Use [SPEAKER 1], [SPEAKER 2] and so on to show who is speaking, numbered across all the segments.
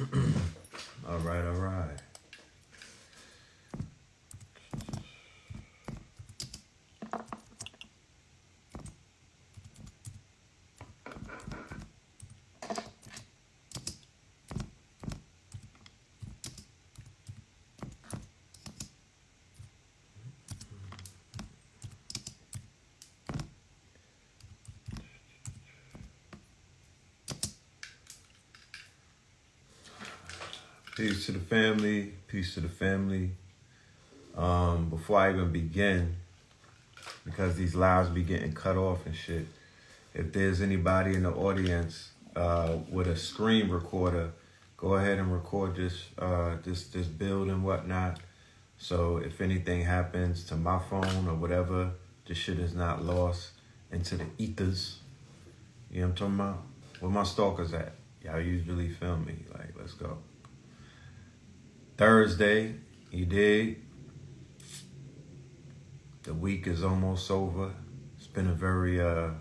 [SPEAKER 1] All right, all right. Peace to the family. Peace to the family. Before I even begin, because these lives be getting cut off and shit, if there's anybody in the audience with a screen recorder, go ahead and record this build and whatnot. So if anything happens to my phone or whatever, this shit is not lost into the ethers. You know what I'm talking about? Where my stalkers at? Y'all usually film me. Like, let's go. Thursday, you dig? The week is almost over. It's been a very, I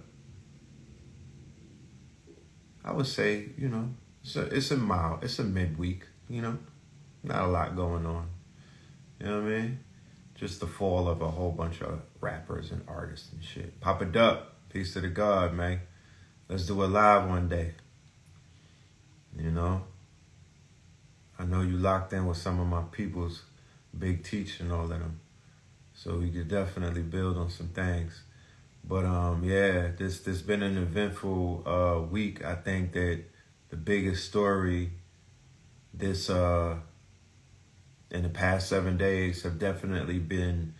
[SPEAKER 1] would say, it's a midweek, not a lot going on. You know what I mean? Just the fall of a whole bunch of rappers and artists and shit. Pop it up. Peace to the God, man. Let's do it live one day. I know you locked in with some of my people's Big Teach and all of them. So we could definitely build on some things. But yeah, this been an eventful week. I think that the biggest story this in the past 7 days have definitely been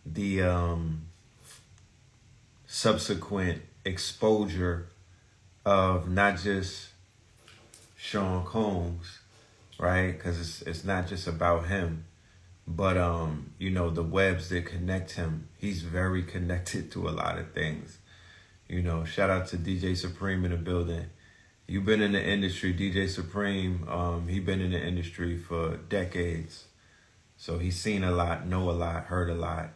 [SPEAKER 1] the subsequent exposure of not just Sean Combs, right? Because it's not just about him, but the webs that connect him. He's very connected to a lot of things. Shout out to DJ Supreme in the building. You've been in the industry, DJ Supreme. He been in the industry for decades, so he's seen a lot, know a lot, heard a lot.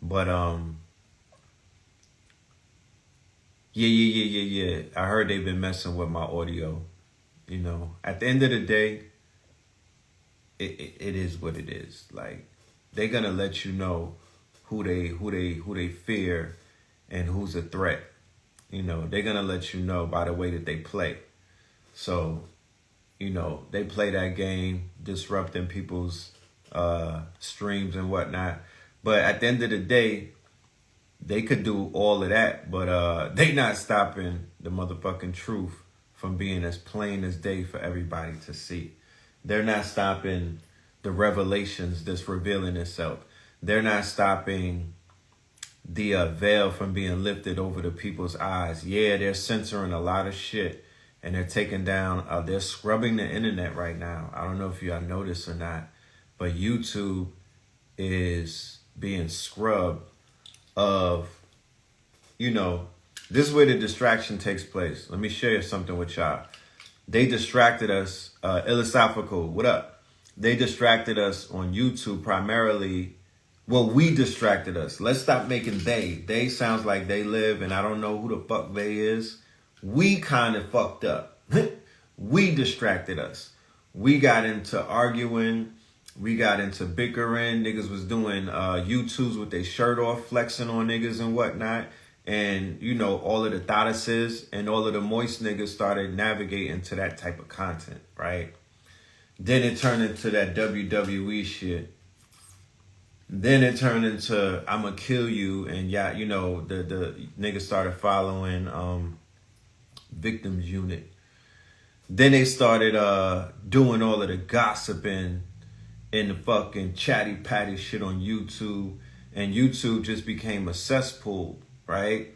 [SPEAKER 1] But yeah. I heard they've been messing with my audio. At the end of the day, it is what it is. Like, they're gonna let you know who they fear and who's a threat. They're gonna let you know by the way that they play. So, they play that game, disrupting people's streams and whatnot. But at the end of the day, they could do all of that, but they not stopping the motherfucking truth from being as plain as day for everybody to see. They're not stopping the revelations that's revealing itself. They're not stopping the veil from being lifted over the people's eyes. Yeah, they're censoring a lot of shit, and they're taking down, they're scrubbing the internet right now. I don't know if y'all noticed or not, but YouTube is being scrubbed of, this is where the distraction takes place. Let me share something with y'all. They distracted us, Philosophical, what up? They distracted us on YouTube primarily. Well, we distracted us. Let's stop making they. They sounds like they live, and I don't know who the fuck they is. We kind of fucked up. We distracted us. We got into arguing. We got into bickering. Niggas was doing YouTubes with their shirt off, flexing on niggas and whatnot. And, all of the thottises and all of the moist niggas started navigating to that type of content, right? Then it turned into that WWE shit. Then it turned into I'ma kill you. And yeah, the niggas started following Victims Unit. Then they started doing all of the gossiping and the fucking chatty patty shit on YouTube. And YouTube just became a cesspool, right?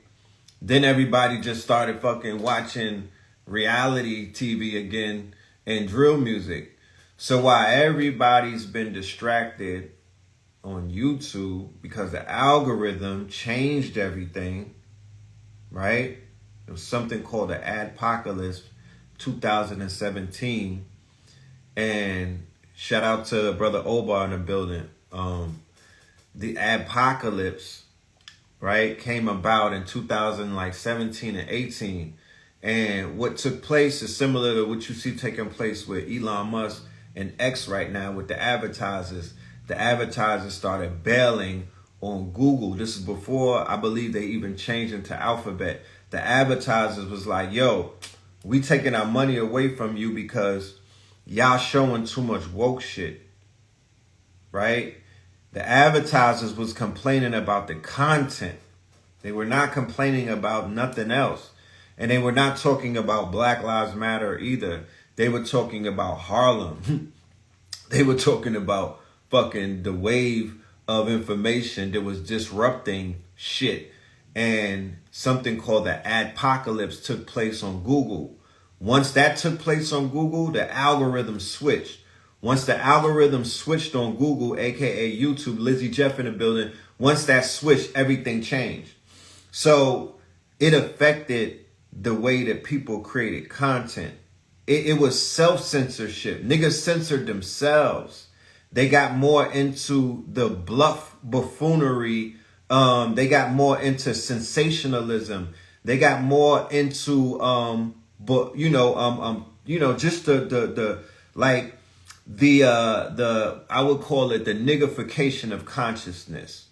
[SPEAKER 1] Then everybody just started fucking watching reality TV again and drill music. So while everybody's been distracted on YouTube because the algorithm changed everything, right? There was something called the Adpocalypse 2017. And shout out to Brother Obar in the building. The Adpocalypse, right, came about in 2017 and 18. And what took place is similar to what you see taking place with Elon Musk and X right now with the advertisers. The advertisers started bailing on Google. This is before I believe they even changed into Alphabet. The advertisers was like, yo, we taking our money away from you because y'all showing too much woke shit, right? The advertisers was complaining about the content. They were not complaining about nothing else. And they were not talking about Black Lives Matter either. They were talking about Harlem. They were talking about fucking the wave of information that was disrupting shit. And something called the adpocalypse took place on Google. Once that took place on Google, the algorithm switched. Once the algorithm switched on Google, aka YouTube, Lizzie Jeff in the building, once that switched, everything changed. So it affected the way that people created content. It was self-censorship. Niggas censored themselves. They got more into the bluff buffoonery. They got more into sensationalism. They got more into just the I would call it the niggification of consciousness.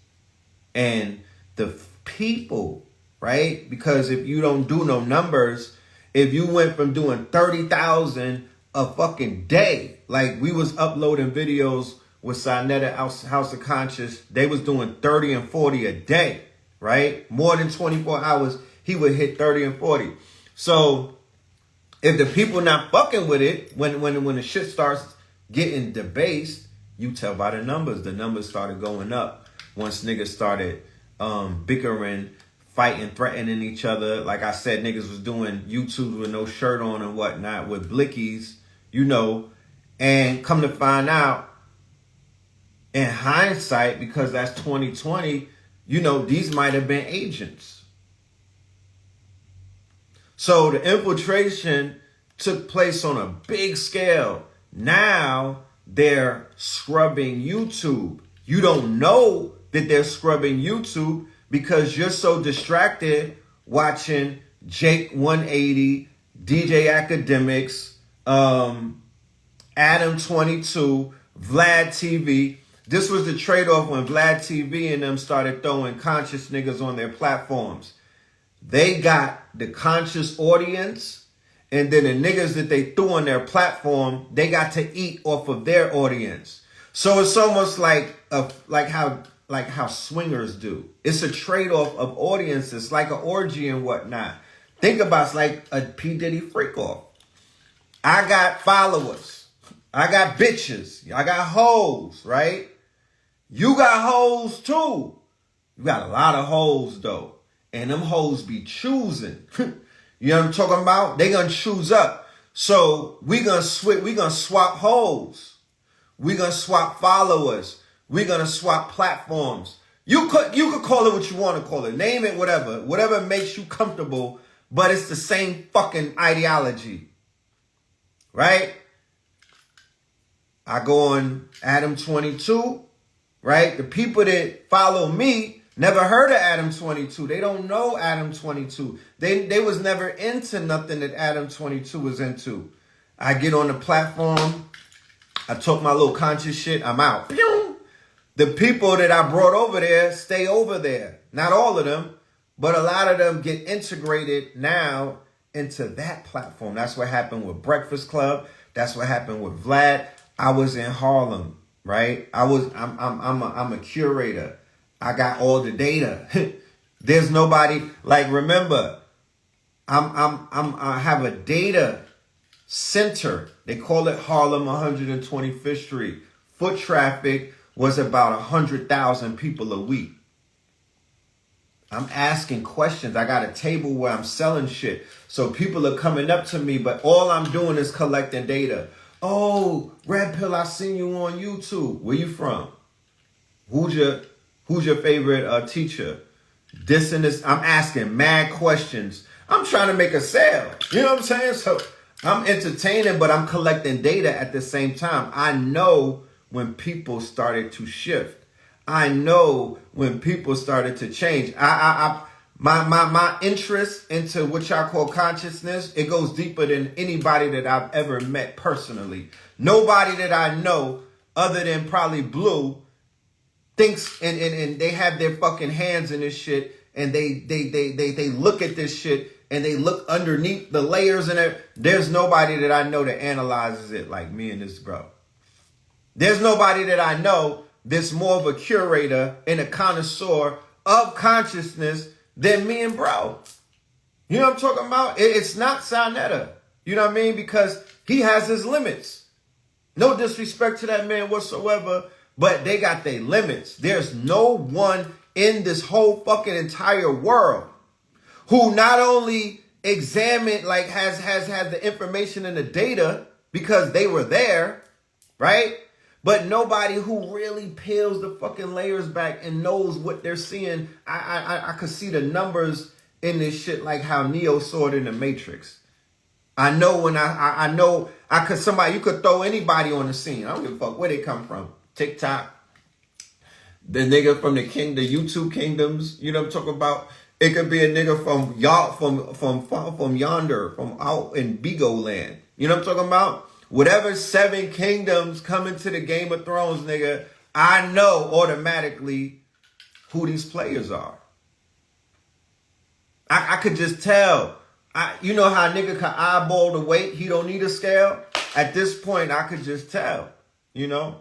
[SPEAKER 1] And the people, right? Because if you don't do no numbers, if you went from doing 30,000 a fucking day, like we was uploading videos with Sinetta House of Conscious, they was doing 30 and 40 a day, right? More than 24 hours, he would hit 30 and 40. So if the people not fucking with it, when the shit starts getting debased, you tell by the numbers. The numbers started going up once niggas started bickering, fighting, threatening each other. Like I said, niggas was doing YouTube with no shirt on and whatnot with blickies, and come to find out in hindsight, because that's 2020, these might have been agents. So the infiltration took place on a big scale. Now they're scrubbing YouTube. You don't know that they're scrubbing YouTube because you're so distracted watching Jake 180, DJ Academics, Adam 22, Vlad TV. This was the trade-off when Vlad TV and them started throwing conscious niggas on their platforms. They got the conscious audience, and then the niggas that they threw on their platform, they got to eat off of their audience. So it's almost like how swingers do. It's a trade-off of audiences, like an orgy and whatnot. Think about it's like a P. Diddy freak-off. I got followers. I got bitches. I got hoes, right? You got hoes too. You got a lot of hoes though. And them hoes be choosing. You know what I'm talking about? They gonna choose up. So we gonna swap hoes. We gonna swap followers. We gonna swap platforms. You could call it what you want to call it. Name it whatever makes you comfortable. But it's the same fucking ideology, right? I go on Adam 22, right? The people that follow me never heard of Adam 22. They don't know Adam 22. They was never into nothing that Adam 22 was into. I get on the platform. I talk my little conscious shit. I'm out. The people that I brought over there stay over there. Not all of them, but a lot of them get integrated now into that platform. That's what happened with Breakfast Club. That's what happened with Vlad. I was in Harlem, right? I'm a curator. I got all the data. There's nobody, like, remember, I have a data center. They call it Harlem 125th Street. Foot traffic was about 100,000 people a week. I'm asking questions. I got a table where I'm selling shit. So people are coming up to me, but all I'm doing is collecting data. Oh, Red Pill, I seen you on YouTube. Where you from? Who's your favorite teacher? This and this. I'm asking mad questions. I'm trying to make a sale. You know what I'm saying? So I'm entertaining, but I'm collecting data at the same time. I know when people started to shift. I know when people started to change. My interest into what y'all call consciousness, it goes deeper than anybody that I've ever met personally. Nobody that I know other than probably Blue thinks and they have their fucking hands in this shit and they look at this shit and they look underneath the layers and there's nobody that I know that analyzes it like me and this bro. There's nobody that I know that's more of a curator and a connoisseur of consciousness than me and bro. You know what I'm talking about? It's not Sonetta. You know what I mean? Because he has his limits. No disrespect to that man whatsoever, but they got their limits. There's no one in this whole fucking entire world who not only examined, like has the information and the data because they were there, right? But nobody who really peels the fucking layers back and knows what they're seeing. I could see the numbers in this shit like how Neo saw it in the Matrix. I know when I know I could you could throw anybody on the scene. I don't give a fuck where they come from. TikTok, the nigga from the YouTube kingdoms, you know what I'm talking about? It could be a nigga from yonder, from out in Bigo land. You know what I'm talking about? Whatever 7 kingdoms come into the Game of Thrones, nigga, I know automatically who these players are. I could just tell. You know how a nigga can eyeball the weight? He don't need a scale. At this point, I could just tell. You know?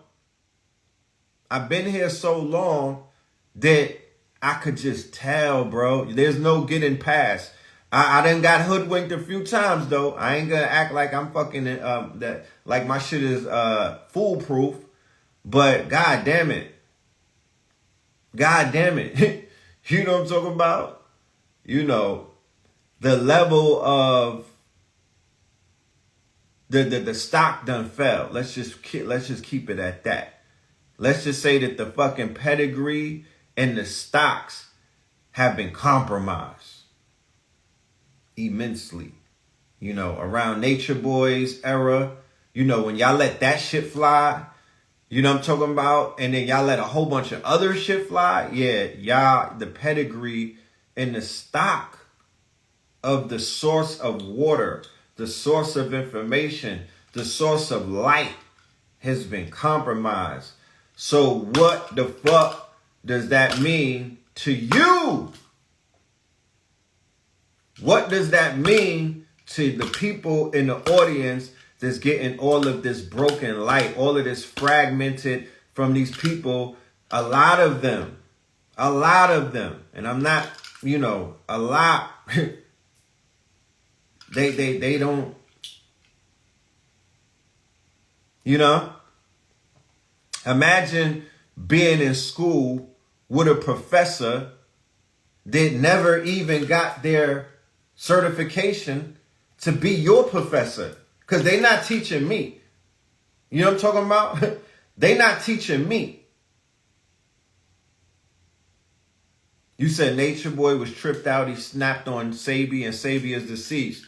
[SPEAKER 1] I've been here so long that I could just tell, bro. There's no getting past. I done got hoodwinked a few times though. I ain't gonna act like I'm fucking that like my shit is foolproof. But god damn it. God damn it. You know what I'm talking about? You know, the level of the stock done fell. Let's just keep it at that. Let's just say that the fucking pedigree and the stocks have been compromised immensely. You know, around Nature Boys era, you know, when y'all let that shit fly, you know what I'm talking about? And then y'all let a whole bunch of other shit fly. Yeah, y'all, the pedigree and the stock of the source of water, the source of information, the source of light has been compromised. So what the fuck does that mean to you? What does that mean to the people in the audience that's getting all of this broken light, all of this fragmented from these people? A lot of them, and I'm not, you know, a lot, they don't, you know? Imagine being in school with a professor that never even got their certification to be your professor. Because they not teaching me. You know what I'm talking about? They not teaching me. You said Nature Boy was tripped out. He snapped on Sabi and Sabi is deceased.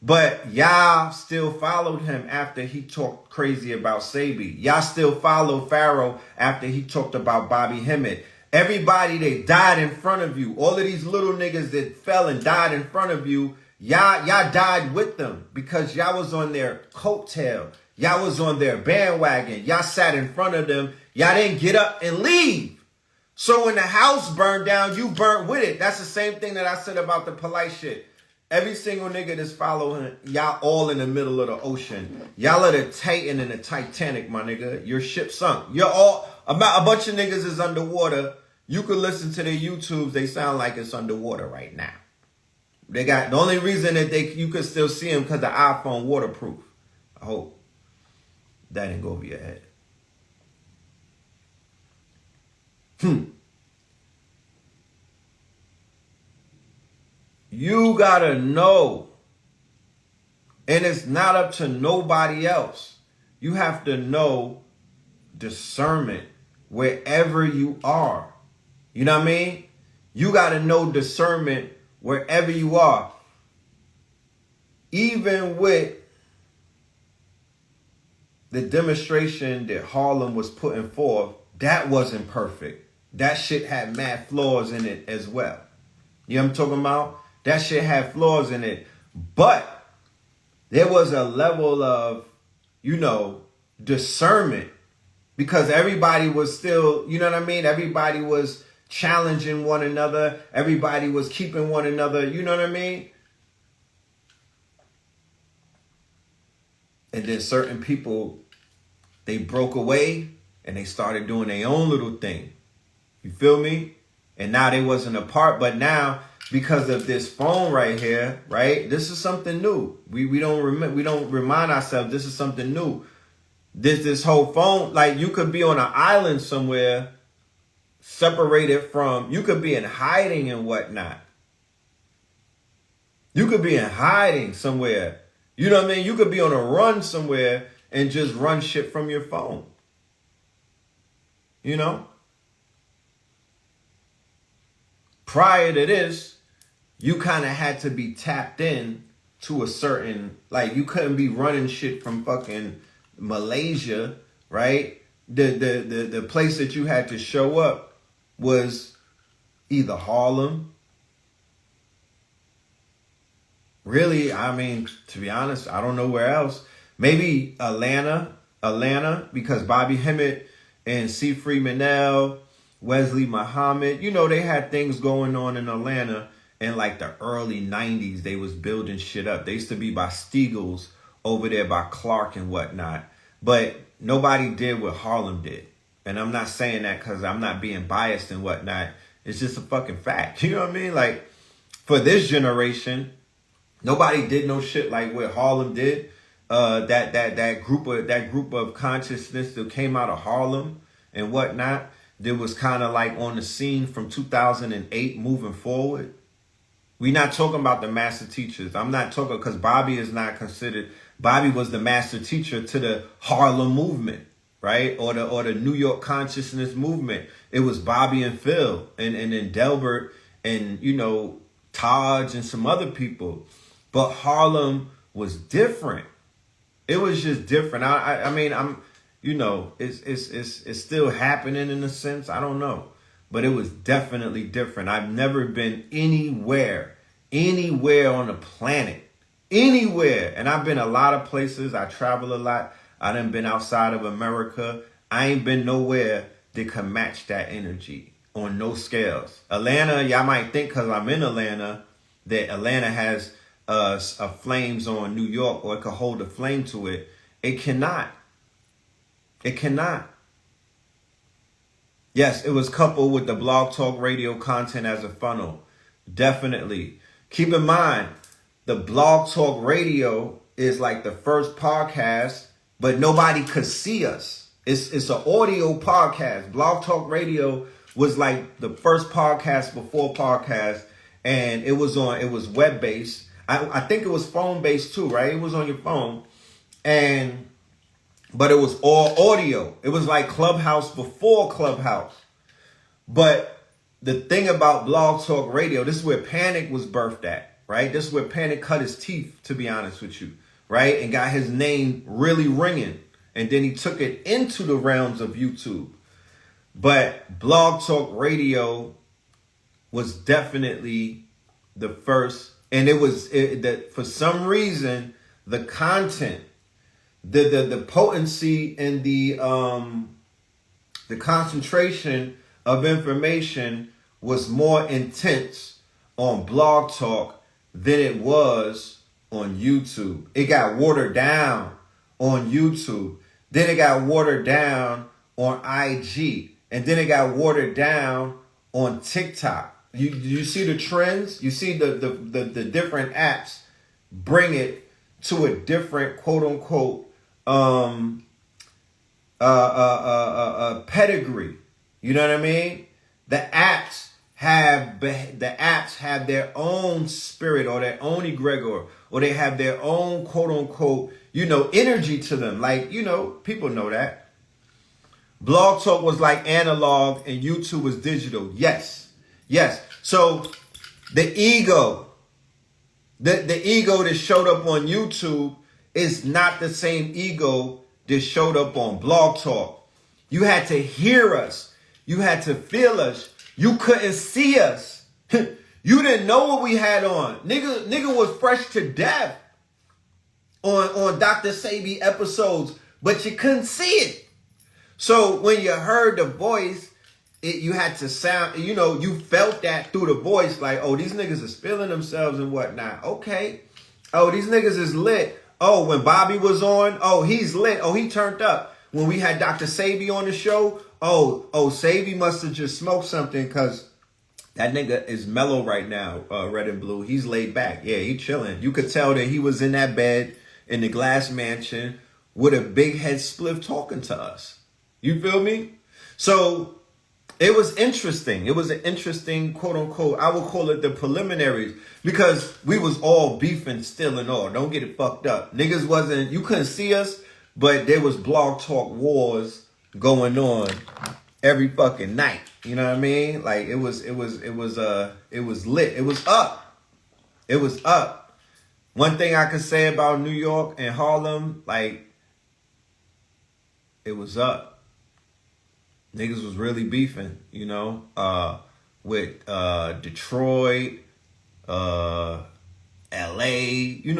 [SPEAKER 1] But y'all still followed him after he talked crazy about Sabi. Y'all still follow Pharaoh after he talked about Bobby Hemmett. Everybody that died in front of you, all of these little niggas that fell and died in front of you, y'all died with them because y'all was on their coattail. Y'all was on their bandwagon. Y'all sat in front of them. Y'all didn't get up and leave. So when the house burned down, you burnt with it. That's the same thing that I said about the polite shit. Every single nigga that's following, y'all all in the middle of the ocean. Y'all are the Titan and the Titanic, my nigga. Your ship sunk. You're all, about a bunch of niggas is underwater. You could listen to their YouTubes. They sound like it's underwater right now. They got, the only reason that you could still see them because the iPhone waterproof. I hope that didn't go over your head. You gotta know. And it's not up to nobody else. You have to know discernment wherever you are. You know what I mean? You gotta know discernment wherever you are. Even with the demonstration that Harlem was putting forth, that wasn't perfect. That shit had mad flaws in it as well. You know what I'm talking about? That shit had flaws in it. But there was a level of, you know, discernment because everybody was still, you know what I mean? Everybody was challenging one another. Everybody was keeping one another, you know what I mean? And then certain people, they broke away and they started doing their own little thing. You feel me? And now they wasn't apart, but now because of this phone right here, right? This is something new. We don't remind ourselves this is something new. This whole phone, like you could be on an island somewhere, separated from, you could be in hiding and whatnot. You could be in hiding somewhere. You know what I mean? You could be on a run somewhere and just run shit from your phone. You know? Prior to this, you kind of had to be tapped in to a certain, like you couldn't be running shit from fucking Malaysia, right? The place that you had to show up was either Harlem. Really, I mean, to be honest, I don't know where else. Maybe Atlanta, because Bobby Hemmett and C. Freemanel, Wesley Muhammad, you know, they had things going on in Atlanta in like the early 90s. They was building shit up. They used to be by Steagles over there by Clark and whatnot. But nobody did what Harlem did. And I'm not saying that because I'm not being biased and whatnot. It's just a fucking fact. You know what I mean? Like, for this generation, nobody did no shit like what Harlem did. That group of consciousness that came out of Harlem and whatnot, that was kind of like on the scene from 2008 moving forward. We're not talking about the master teachers. I'm not talking, because Bobby is not considered. Bobby was the master teacher to the Harlem movement, right? Or the New York consciousness movement. It was Bobby and Phil and then Delbert and, you know, Taj and some other people. But Harlem was different. It was just different. I mean, I'm, you know, it's still happening in a sense. I don't know. But it was definitely different. I've never been anywhere on the planet, anywhere. And I've been a lot of places. I travel a lot. I done been outside of America. I ain't been nowhere that can match that energy on no scales. Atlanta, y'all might think because I'm in Atlanta, that Atlanta has flames on New York, or it could hold a flame to it. It cannot. It cannot. Yes, it was coupled with the Blog Talk Radio content as a funnel. Definitely. Keep in mind, the Blog Talk Radio is like the first podcast, but nobody could see us. It's an audio podcast. Blog Talk Radio was like the first podcast before podcast, and it was web-based. I think it was phone-based too, right? It was on your phone. But it was all audio. It was like Clubhouse before Clubhouse. But the thing about Blog Talk Radio, this is where Panic was birthed at, right? This is where Panic cut his teeth, to be honest with you, right? And got his name really ringing. And then he took it into the realms of YouTube. But Blog Talk Radio was definitely the first. And it was that for some reason, the content, the potency and the concentration of information was more intense on Blog Talk than it was on YouTube. It got watered down on YouTube. Then it got watered down on IG. And then it got watered down on TikTok. You see the trends? You see the different apps bring it to a different quote unquote pedigree. You know what I mean? The apps have their own spirit or their own egregor, or they have their own quote unquote, you know, energy to them. Like, you know, people know that. Blog Talk was like analog and YouTube was digital. Yes. So the ego that showed up on YouTube is not the same ego that showed up on Blog Talk. You had to hear us. You had to feel us. You couldn't see us. You didn't know what we had on. Nigga was fresh to death on Dr. Sebi episodes, but you couldn't see it. So when you heard the voice, you had to sound, you felt that through the voice, like, oh, these niggas is feeling themselves and whatnot. Okay. Oh, these niggas is lit. Oh, when Bobby was on, oh, he's lit. Oh, he turned up. When we had Dr. Sebi on the show, oh, Sebi must have just smoked something because that nigga is mellow right now, red and blue. He's laid back. Yeah, he chilling. You could tell that he was in that bed in the glass mansion with a big head spliff talking to us. You feel me? So it was interesting. It was an interesting, quote unquote, I would call it the preliminaries, because we was all beefing still and all. Don't get it fucked up. Niggas wasn't, you couldn't see us, but there was blog talk wars going on every fucking night. You know what I mean? Like it was lit. It was up. It was up. One thing I could say about New York and Harlem, like, it was up. Niggas was really beefing, with Detroit, LA, it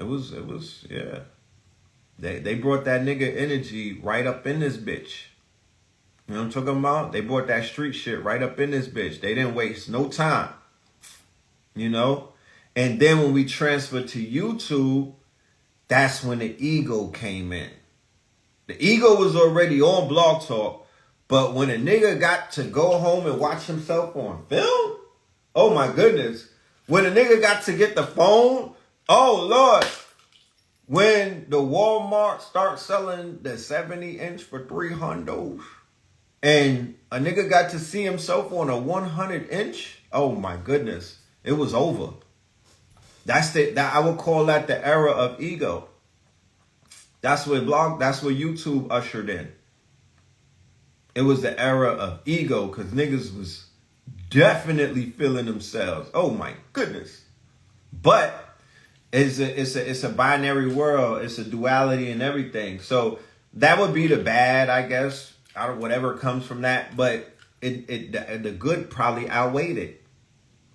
[SPEAKER 1] was, yeah. They brought that nigga energy right up in this bitch. You know what I'm talking about? They brought that street shit right up in this bitch. They didn't waste no time. And then when we transferred to YouTube, that's when the ego came in. The ego was already on Blog Talk, but when a nigga got to go home and watch himself on film, oh my goodness. When a nigga got to get the phone, oh Lord. When the Walmart starts selling the 70-inch for $300, and a nigga got to see himself on a 100-inch, oh my goodness, it was over. I would call that the era of ego. That's what YouTube ushered in. It was the era of ego, because niggas was definitely feeling themselves. Oh my goodness. But it's a binary world. It's a duality and everything. So that would be the bad, I guess, out of whatever comes from that. But the good probably outweighed it.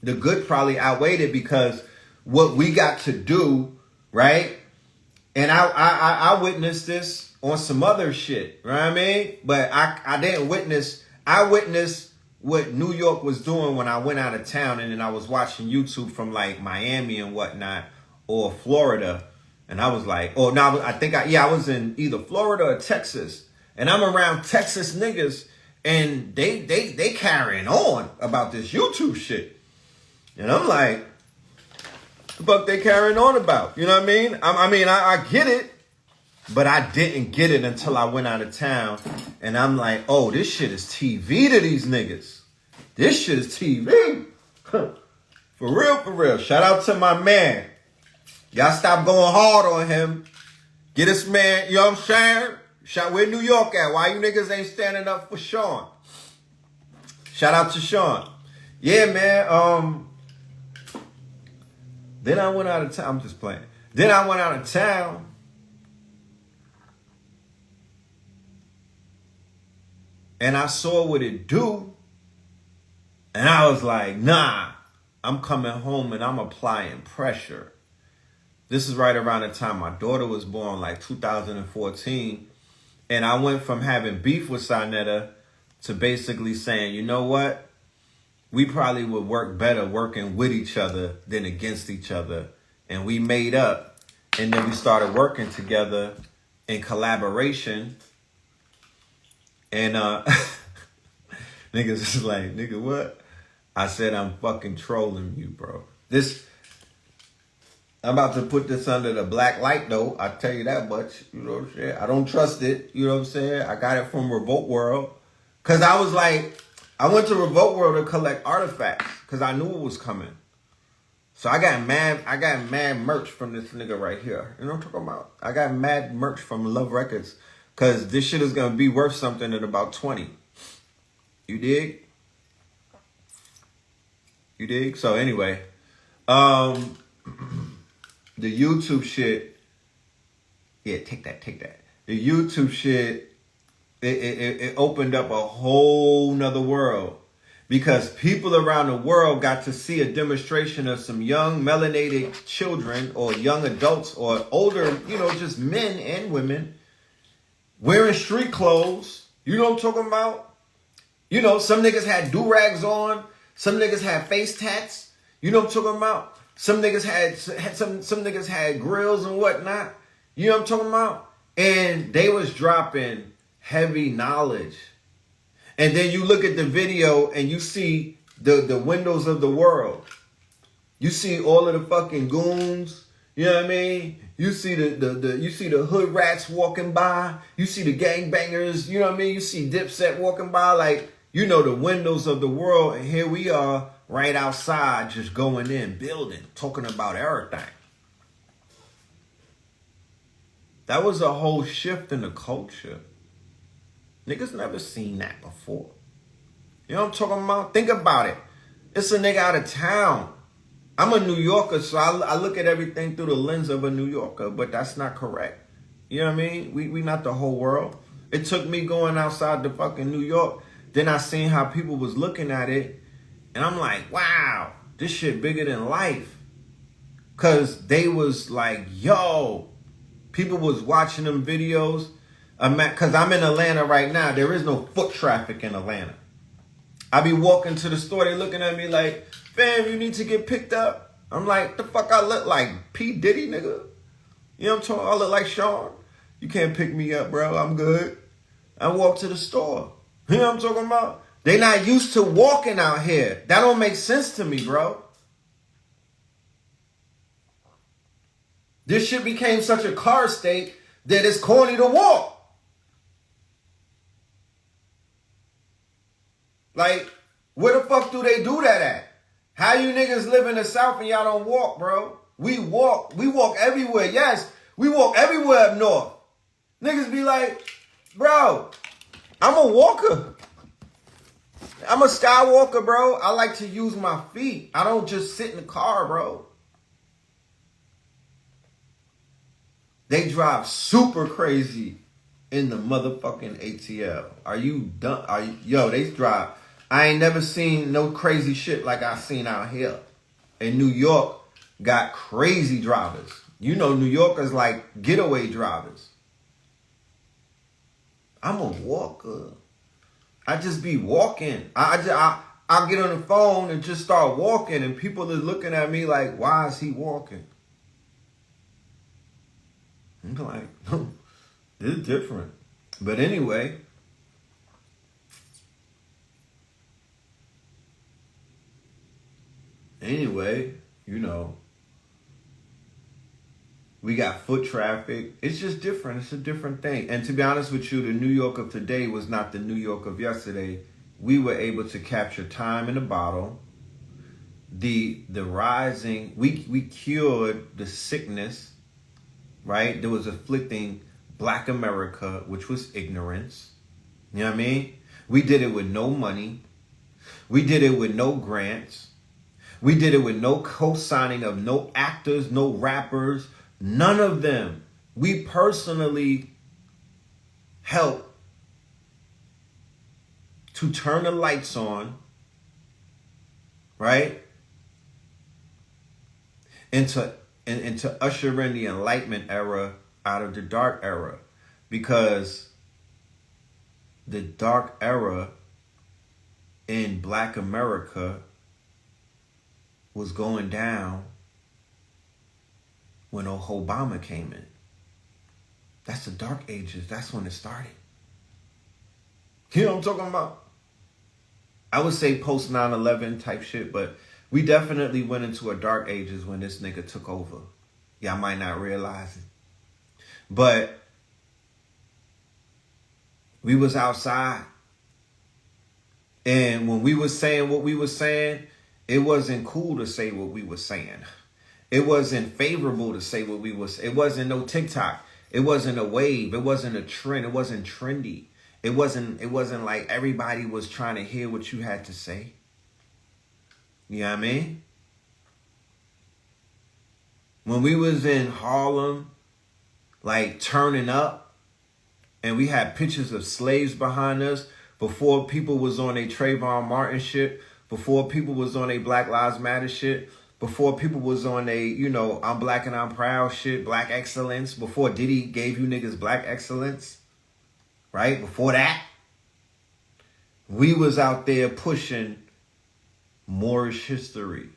[SPEAKER 1] The good probably outweighed it, because what we got to do, right? And I witnessed this on some other shit, you know what I mean? But I didn't witness, I witnessed what New York was doing when I went out of town, and then I was watching YouTube from like Miami and whatnot, or Florida. And I was like, I was in either Florida or Texas. And I'm around Texas niggas, and they carrying on about this YouTube shit. And I'm like, the fuck they carrying on about? You know what I mean? I get it, but I didn't get it until I went out of town. And I'm like, oh, this shit is TV to these niggas. This shit is TV. For real. Shout out to my man. Y'all stop going hard on him. Get this man, you know what I'm saying? Where New York at? Why you niggas ain't standing up for Sean? Shout out to Sean. Yeah, man. Then I went out of town. I'm just playing. Then I went out of town. And I saw what it do. And I was like, nah, I'm coming home and I'm applying pressure. This is right around the time my daughter was born, like 2014. And I went from having beef with Sarnetta to basically saying, you know what? We probably would work better working with each other than against each other. And we made up. And then we started working together in collaboration. And niggas is like, nigga, what? I said, I'm fucking trolling you, bro. I'm about to put this under the black light, though. I tell you that much. You know what I'm saying? I don't trust it. You know what I'm saying? I got it from Revolt World. Because I was like, I went to Revolt World to collect artifacts because I knew it was coming. So I got mad merch from this nigga right here. You know what I'm talking about? I got mad merch from Love Records because this shit is going to be worth something at about 20. You dig? You dig? So anyway, the YouTube shit. Yeah, take that. The YouTube shit, it opened up a whole nother world. because people around the world got to see a demonstration of some young melanated children or young adults or older, just men and women wearing street clothes. You know what I'm talking about? Some niggas had do-rags on. Some niggas had face tats. You know what I'm talking about? Some niggas had some niggas had grills and whatnot. You know what I'm talking about? And they was dropping heavy knowledge. And then you look at the video and you see the windows of the world. You see all of the fucking goons. You know what I mean? You see you see the hood rats walking by. You see the gangbangers. You know what I mean? You see Dipset walking by, like, the windows of the world. And here we are right outside, just going in, building, talking about everything. That was a whole shift in the culture. Niggas never seen that before. You know what I'm talking about? Think about it. It's a nigga out of town. I'm a New Yorker, so I look at everything through the lens of a New Yorker, but that's not correct. You know what I mean? We not the whole world. It took me going outside the fucking New York. Then I seen how people was looking at it, and I'm like, wow, this shit bigger than life. Cause they was like, yo, people was watching them videos. Cause I'm in Atlanta right now. There is no foot traffic in Atlanta. I be walking to the store. They looking at me like, fam, you need to get picked up. I'm like, the fuck I look like? P. Diddy, nigga? You know what I'm talking about? I look like Sean. You can't pick me up, bro. I'm good. I walk to the store. You know what I'm talking about? They not used to walking out here. That don't make sense to me, bro. This shit became such a car state that it's corny to walk. Like, where the fuck do they do that at? How you niggas live in the South and y'all don't walk, bro? We walk everywhere. Yes, we walk everywhere up north. Niggas be like, bro, I'm a walker. I'm a skywalker, bro. I like to use my feet. I don't just sit in the car, bro. They drive super crazy in the motherfucking ATL. Are you done? They drive. I ain't never seen no crazy shit like I seen out here. And New York got crazy drivers. New Yorkers like getaway drivers. I'm a walker. I just be walking. I get on the phone and just start walking, and people are looking at me like, why is he walking? I'm like, this is different. But anyway, we got foot traffic. It's just different. It's a different thing. And to be honest with you, the New York of today was not the New York of yesterday. We were able to capture time in a bottle. The rising, we cured the sickness, right? That was afflicting Black America, which was ignorance. You know what I mean? We did it with no money. We did it with no grants. We did it with no co-signing of no actors, no rappers, none of them. We personally helped to turn the lights on, right? And to usher in the Enlightenment era out of the dark era. Because the dark era in Black America was going down when Obama came in. That's the dark ages. That's when it started. You know what I'm talking about? I would say post 9/11 type shit, but we definitely went into a dark ages when this nigga took over. Y'all might not realize it. But we was outside. And when we was saying what we was saying, it wasn't cool to say what we was saying. It wasn't favorable to say what we was. It wasn't no TikTok. It wasn't a wave. It wasn't a trend. It wasn't trendy. It wasn't like everybody was trying to hear what you had to say. You know what I mean? When we was in Harlem, like turning up, and we had pictures of slaves behind us, before people was on a Trayvon Martin shit, before people was on a Black Lives Matter shit, before people was on a, you know, I'm black and I'm proud shit, black excellence, before Diddy gave you niggas black excellence, right? Before that, we was out there pushing Moorish history.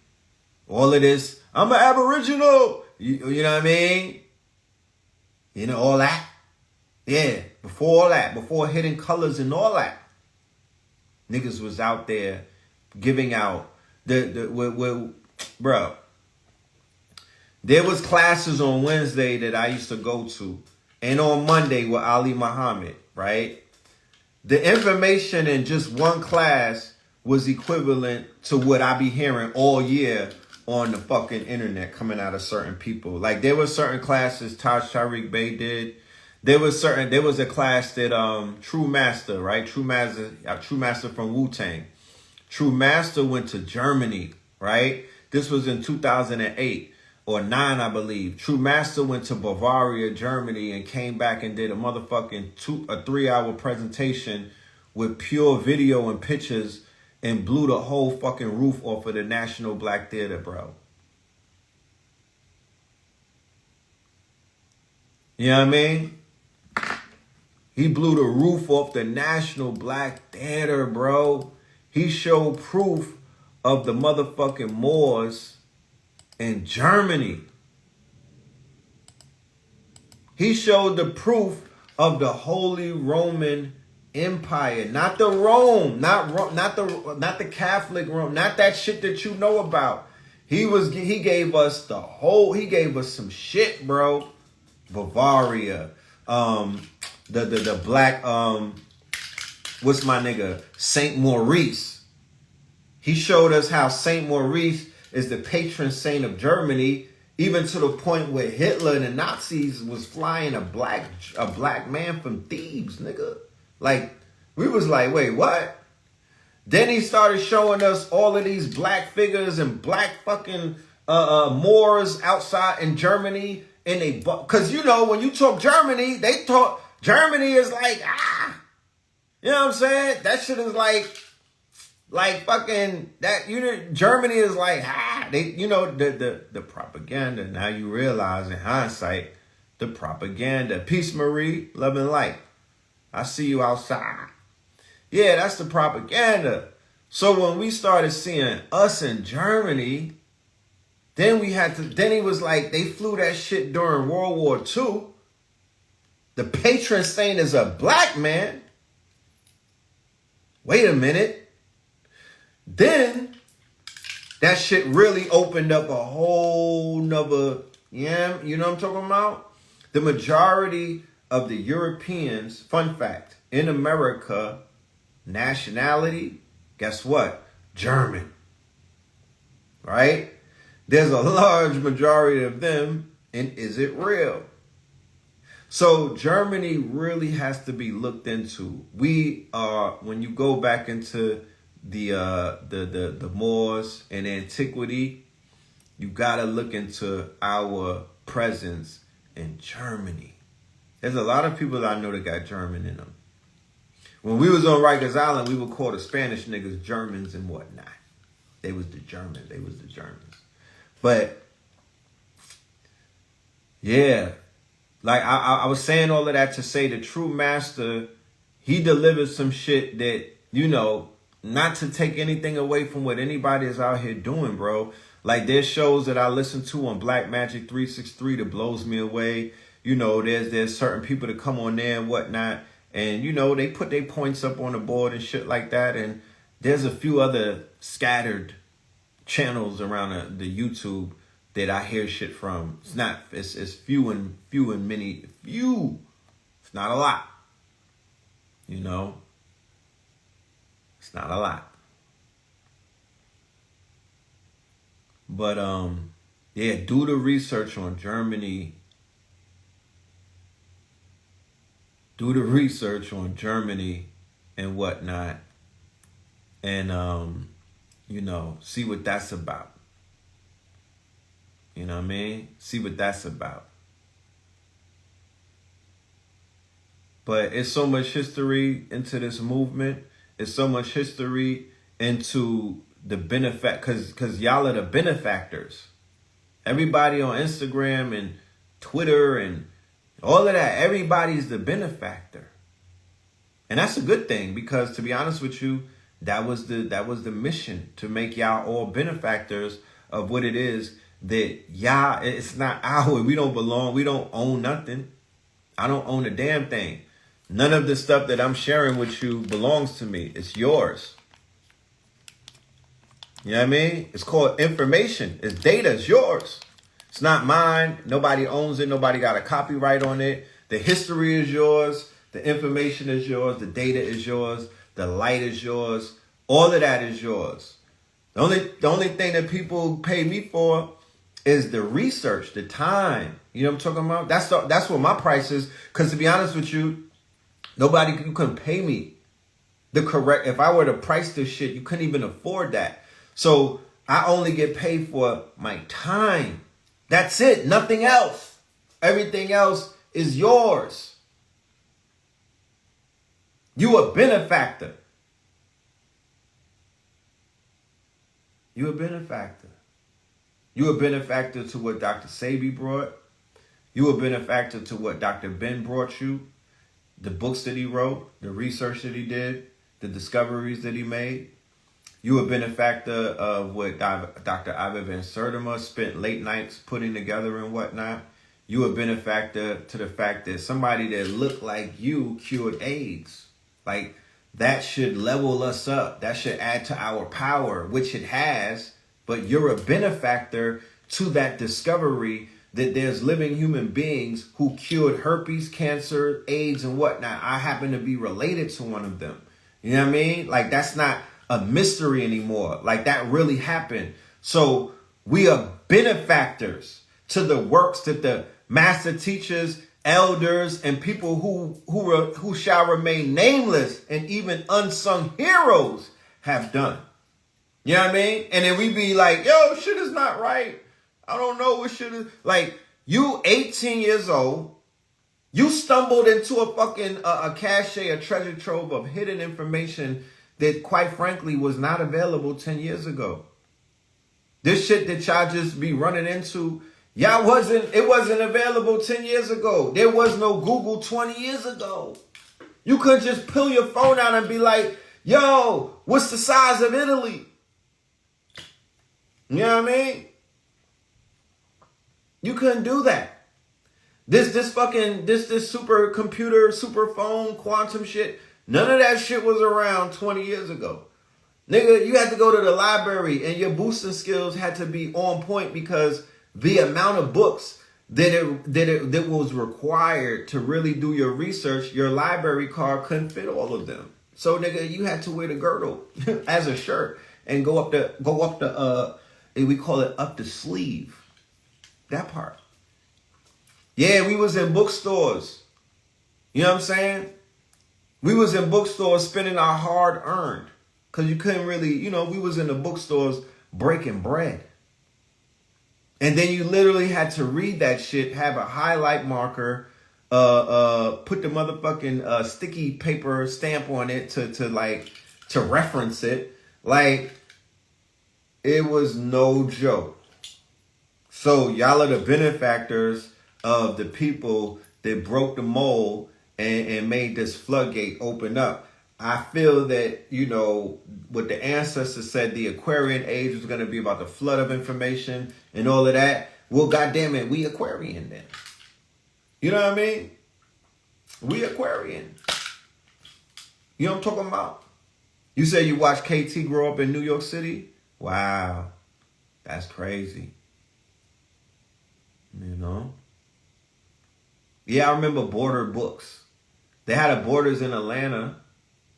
[SPEAKER 1] All of this, I'm an Aboriginal, you know what I mean? You know, all that. Yeah, before all that, before Hidden Colors and all that, niggas was out there giving out bro. There was classes on Wednesday that I used to go to, and on Monday with Ali Muhammad, right? The information in just one class was equivalent to what I be hearing all year on the fucking internet coming out of certain people. Like, there were certain classes TH3RD did. There was a class that True Master, right? True Master from Wu-Tang. True Master went to Germany, right? This was in 2008 or 9, I believe. True Master went to Bavaria, Germany, and came back and did a motherfucking 3-hour presentation with pure video and pictures and blew the whole fucking roof off of the National Black Theater, bro. You know what I mean? He blew the roof off the National Black Theater, bro. He showed proof of the motherfucking Moors in Germany. He showed the proof of the Holy Roman Empire, not the Rome, not the Catholic Rome, not that shit that you know about. He gave us some shit, bro. Bavaria, the black what's my nigga? Saint Maurice. He showed us how Saint Maurice is the patron saint of Germany, even to the point where Hitler and the Nazis was flying a black man from Thebes, nigga. Like, we was like, wait, what? Then he started showing us all of these black figures and black fucking Moors outside in Germany. And they, because, you know, when you talk Germany, they talk, Germany is like, you know what I'm saying? That shit is like fucking, that, you know, Germany is like, they, you know, the propaganda. Now you realize in hindsight, the propaganda. Peace, Marie, love and light. I see you outside. Yeah, that's the propaganda. So when we started seeing us in Germany, then he was like, they flew that shit during World War II. The patron saint is a black man. Wait a minute. Then that shit really opened up a whole nother, yeah, you know what I'm talking about? The majority of the Europeans, fun fact, in America, nationality, guess what? German. Right? There's a large majority of them, and is it real? So Germany really has to be looked into. We are, when you go back into the Moors and antiquity, you gotta look into our presence in Germany. There's a lot of people that I know that got German in them. When we was on Rikers Island, we would call the Spanish niggas Germans and whatnot. They was the Germans. But, yeah. Like, I was saying all of that to say the True Master, he delivered some shit that, you know, not to take anything away from what anybody is out here doing, bro. Like, there's shows that I listen to on Black Magic 363 that blows me away. You know, there's certain people that come on there and whatnot. And, you know, they put their points up on the board and shit like that. And there's a few other scattered channels around the YouTube that I hear shit from. It's few and many. It's not a lot. You know? It's not a lot. But, yeah, do the research on Germany. Do the research on Germany and whatnot. And, you know, see what that's about. You know what I mean? See what that's about. But it's so much history into this movement. It's so much history into the benefit, because y'all are the benefactors. Everybody on Instagram and Twitter and all of that, everybody's the benefactor. And that's a good thing, because to be honest with you, that was the mission, to make y'all all benefactors of what it is that y'all, it's not our, we don't belong, we don't own nothing. I don't own a damn thing. None of the stuff that I'm sharing with you belongs to me. It's yours. You know what I mean? It's called information. It's data. It's yours. It's not mine. Nobody owns it. Nobody got a copyright on it. The history is yours. The information is yours. The data is yours. The light is yours. All of that is yours. The only thing that people pay me for is the research, the time. You know what I'm talking about? That's what my price is. Because to be honest with you, you couldn't pay me the correct. If I were to price this shit, you couldn't even afford that. So I only get paid for my time. That's it. Nothing else. Everything else is yours. You a benefactor. You a benefactor. You a benefactor to what Dr. Sebi brought. You a benefactor to what Dr. Ben brought you. The books that he wrote, the research that he did, the discoveries that he made. You a benefactor of what Dr. Ivan Van Sertima spent late nights putting together and whatnot. You a benefactor to the fact that somebody that looked like you cured AIDS. Like, that should level us up. That should add to our power, which it has. But you're a benefactor to that discovery that there's living human beings who cured herpes, cancer, AIDS, and whatnot. I happen to be related to one of them. You know what I mean? Like, that's not a mystery anymore. Like, that really happened. So we are benefactors to the works that the master teachers, elders, and people who shall remain nameless and even unsung heroes have done. You know what I mean? And then we be like, yo, shit is not right. I don't know what shit is. Like, you 18 years old, you stumbled into a fucking a cache, a treasure trove of hidden information that, quite frankly, was not available 10 years ago. This shit that y'all just be running into, it wasn't available 10 years ago. There was no Google 20 years ago. You couldn't just pull your phone out and be like, yo, what's the size of Italy? You know what I mean? You couldn't do that. This supercomputer, super phone, quantum shit, none of that shit was around 20 years ago. Nigga, you had to go to the library and your boosting skills had to be on point, because the amount of books that was required to really do your research, your library card couldn't fit all of them. So nigga, you had to wear the girdle as a shirt and go up the we call it up the sleeve. That part. Yeah, we was in bookstores. You know what I'm saying? We was in bookstores spending our hard earned. Because you couldn't really, we was in the bookstores breaking bread. And then you literally had to read that shit, have a highlight marker, put the motherfucking sticky paper stamp on it to reference it. Like, it was no joke. So y'all are the benefactors of the people that broke the mold and made this floodgate open up. I feel that, what the ancestors said, the Aquarian age was going to be about the flood of information and all of that. Well, goddamn it, we Aquarian then. You know what I mean? We Aquarian. You know what I'm talking about? You say you watched KT grow up in New York City? Wow. That's crazy. Yeah, I remember Border Books. They had a Borders in Atlanta,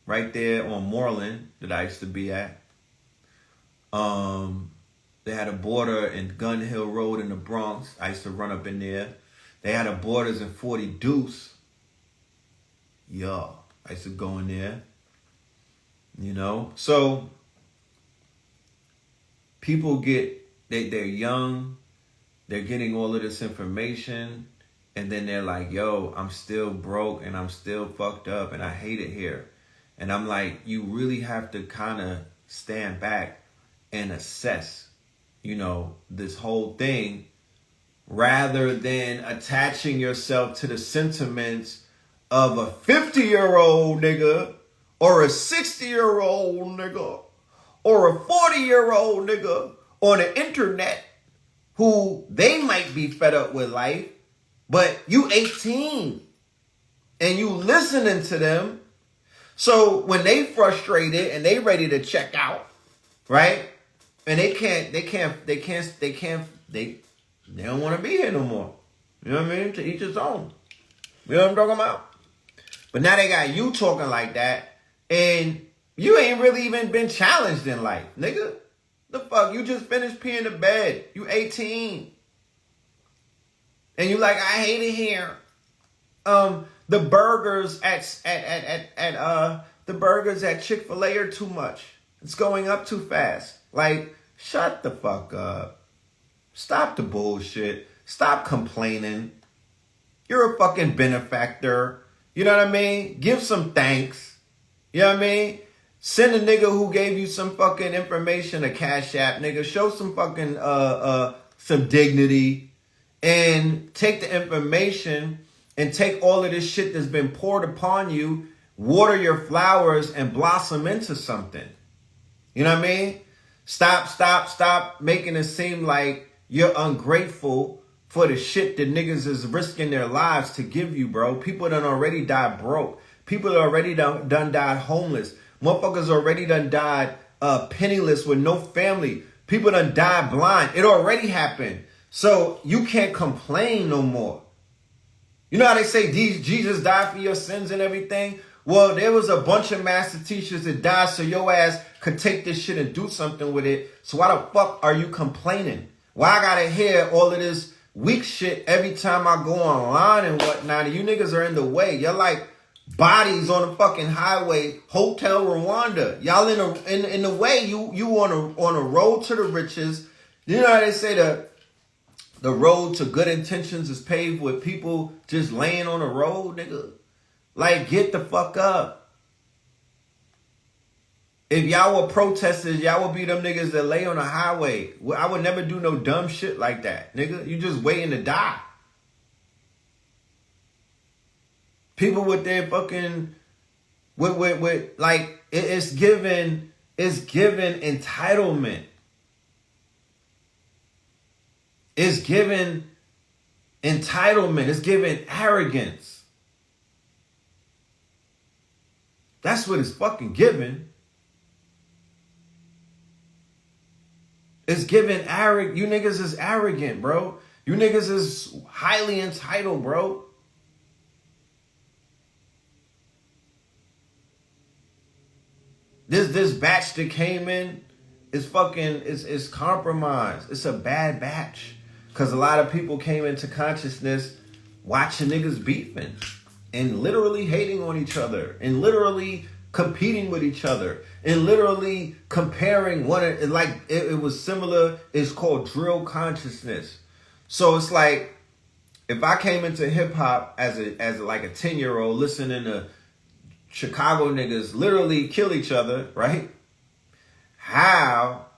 [SPEAKER 1] right there on Moreland that I used to be at. They had a Border in Gun Hill Road in the Bronx. I used to run up in there. They had a Borders in 40 Deuce. Yo, I used to go in there. So people they're young. They're getting all of this information. And then they're like, yo, I'm still broke and I'm still fucked up and I hate it here. And I'm like, you really have to kind of stand back and assess, you know, this whole thing rather than attaching yourself to the sentiments of a 50-year-old nigga or a 60-year-old nigga or a 40-year-old nigga on the internet who they might be fed up with life, but you 18 and you listening to them. So when they frustrated and they ready to check out, right? And they don't want to be here no more. You know what I mean? To each his own. You know what I'm talking about? But now they got you talking like that, and you ain't really even been challenged in life, nigga. The fuck? You just finished peeing the bed. You 18. And you like, I hate it here. The burgers at Chick-fil-A are too much. It's going up too fast. Like, shut the fuck up. Stop the bullshit. Stop complaining. You're a fucking benefactor. You know what I mean? Give some thanks. You know what I mean? Send a nigga who gave you some fucking information a Cash App, nigga. Show some fucking some dignity. And take the information and take all of this shit that's been poured upon you, water your flowers, and blossom into something. You know what I mean? Stop making it seem like you're ungrateful for the shit that niggas is risking their lives to give you, bro. People done already died broke. People already done died homeless. Motherfuckers already done died penniless with no family. People done died blind. It already happened. So you can't complain no more. You know how they say Jesus died for your sins and everything? Well, there was a bunch of master teachers that died so your ass could take this shit and do something with it. So why the fuck are you complaining? Why I gotta hear all of this weak shit every time I go online and whatnot? And you niggas are in the way. You're like bodies on the fucking highway, Hotel Rwanda. Y'all in the way. You on a road to the riches. You know how they say the road to good intentions is paved with people just laying on the road, nigga. Like, get the fuck up. If y'all were protesters, y'all would be them niggas that lay on the highway. I would never do no dumb shit like that, nigga. You just waiting to die. People with their fucking, with like, it's given entitlement. It's given entitlement. It's given arrogance. That's what it's fucking given. It's given arrogant. You niggas is arrogant, bro. You niggas is highly entitled, bro. This batch that came in is fucking, is compromised. It's a bad batch. Because a lot of people came into consciousness watching niggas beefing and literally hating on each other and literally competing with each other and literally comparing one. Like it was similar. It's called drill consciousness. So it's like if I came into hip hop as like a 10-year-old listening to Chicago niggas literally kill each other, right? How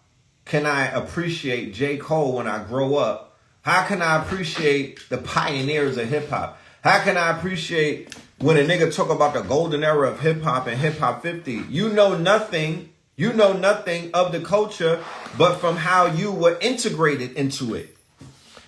[SPEAKER 1] can I appreciate J. Cole when I grow up? How can I appreciate the pioneers of hip hop? How can I appreciate when a nigga talk about the golden era of hip hop and hip hop 50? You know nothing of the culture, but from how you were integrated into it.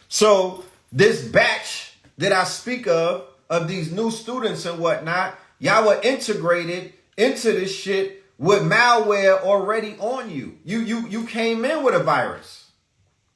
[SPEAKER 1] So this batch that I speak of these new students and whatnot, y'all were integrated into this shit with malware already on you. You came in with a virus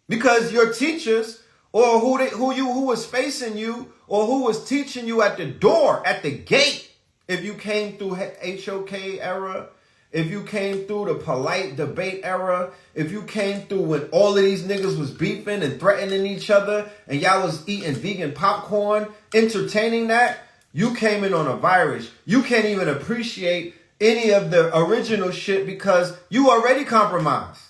[SPEAKER 1] because your teachers or who was facing you or who was teaching you at the door, at the gate. If you came through HOK era, if you came through the polite debate era, if you came through when all of these niggas was beefing and threatening each other and y'all was eating vegan popcorn, entertaining that, you came in on a virus. You can't even appreciate any of the original shit because you already compromised.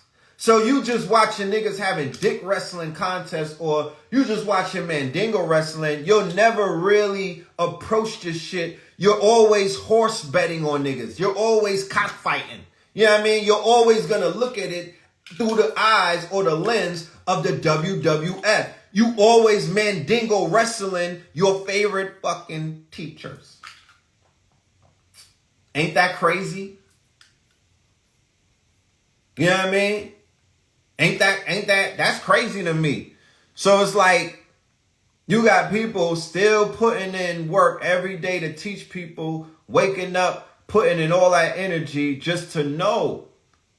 [SPEAKER 1] So you just watching niggas having dick wrestling contests, or you just watching Mandingo wrestling. You'll never really approach this shit. You're always horse betting on niggas. You're always cockfighting. You know what I mean? You're always going to look at it through the eyes or the lens of the WWF. You always Mandingo wrestling your favorite fucking teachers. Ain't that crazy? You know what I mean? That's crazy to me. So it's like, you got people still putting in work every day to teach people, waking up, putting in all that energy just to know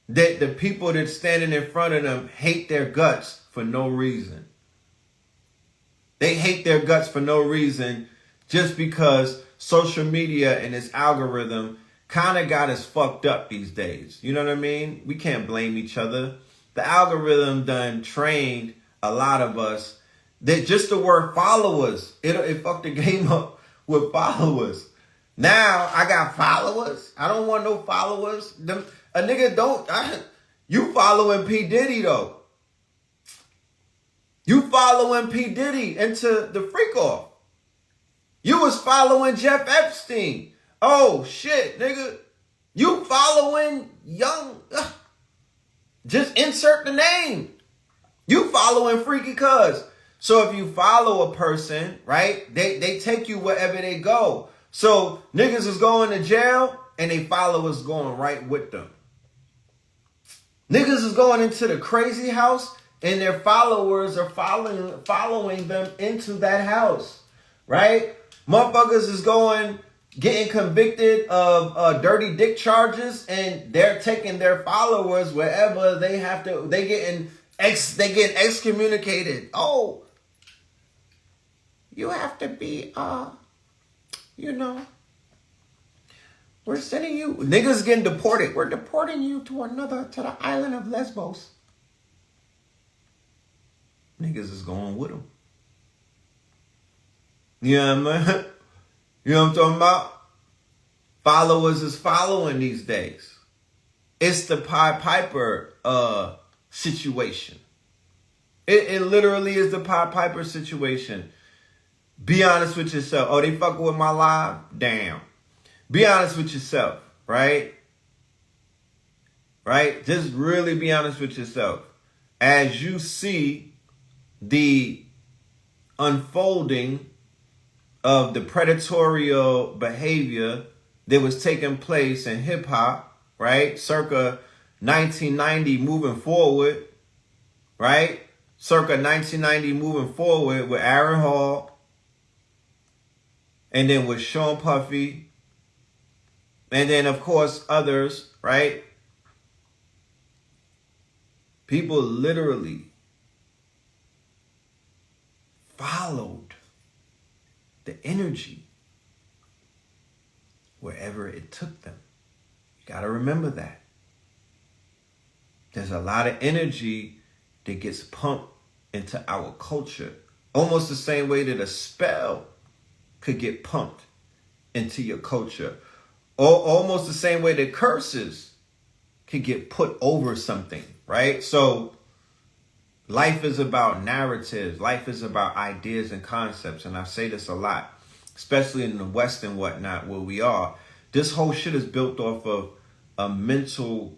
[SPEAKER 1] that the people that's standing in front of them hate their guts for no reason. They hate their guts for no reason just because social media and its algorithm kind of got us fucked up these days. You know what I mean? We can't blame each other. The algorithm done trained a lot of us that just the word followers, it fucked the game up with followers. Now I got followers. I don't want no followers. A nigga don't. You following P. Diddy though. You following P. Diddy into the freak off. You was following Jeff Epstein. Oh shit, nigga. You following young. Just insert the name. You following Freaky Cuz. So if you follow a person, right, they take you wherever they go. So niggas is going to jail and they followers going right with them. Niggas is going into the crazy house and their followers are following them into that house, right? Motherfuckers is getting convicted of dirty dick charges, and they're taking their followers wherever they have to. They get excommunicated. Oh, you have to be, we're sending you. Niggas getting deported. We're deporting you to the island of Lesbos. Niggas is going with them. You know what I mean? You know what I'm talking about? Followers is following these days. It's the Pied Piper situation. It literally is the Pied Piper situation. Be honest with yourself. Oh, they fucking with my live? Damn. Be honest with yourself, right? Right? Just really be honest with yourself. As you see the unfolding of the predatory behavior that was taking place in hip hop, right? Circa 1990 moving forward, right? Circa 1990 moving forward with Aaron Hall, and then with Sean Puffy, and then of course others, right? People literally followed the energy wherever it took them. You got to remember that. There's a lot of energy that gets pumped into our culture. Almost the same way that a spell could get pumped into your culture. Or almost the same way that curses could get put over something, right? So life is about narratives. Life is about ideas and concepts. And I say this a lot, especially in the West and whatnot, where we are. This whole shit is built off of a mental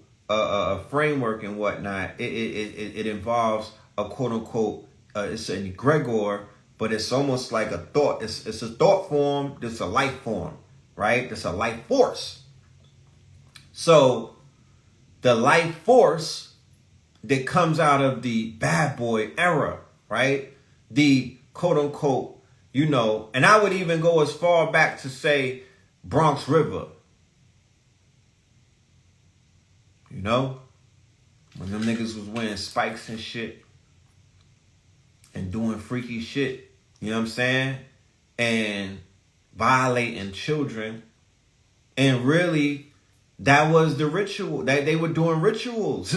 [SPEAKER 1] framework and whatnot. It involves a quote unquote, it's an egregor, but it's almost like a thought. It's a thought form. It's a life form, right? It's a life force. So the life force that comes out of the bad boy era, right? The quote unquote, and I would even go as far back to say Bronx River. When them niggas was wearing spikes and shit and doing freaky shit, you know what I'm saying? And violating children. And really, that was the ritual. They were doing rituals.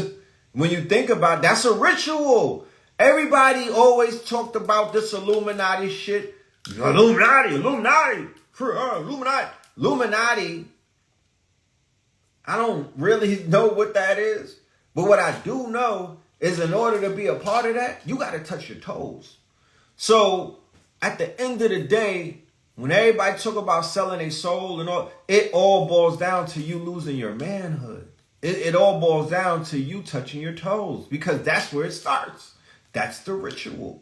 [SPEAKER 1] When you think about it, that's a ritual. Everybody always talked about this Illuminati shit. Illuminati. I don't really know what that is. But what I do know is in order to be a part of that, you got to touch your toes. So at the end of the day, when everybody talk about selling their soul and all, it all boils down to you losing your manhood. It all boils down to you touching your toes, because that's where it starts. That's the ritual.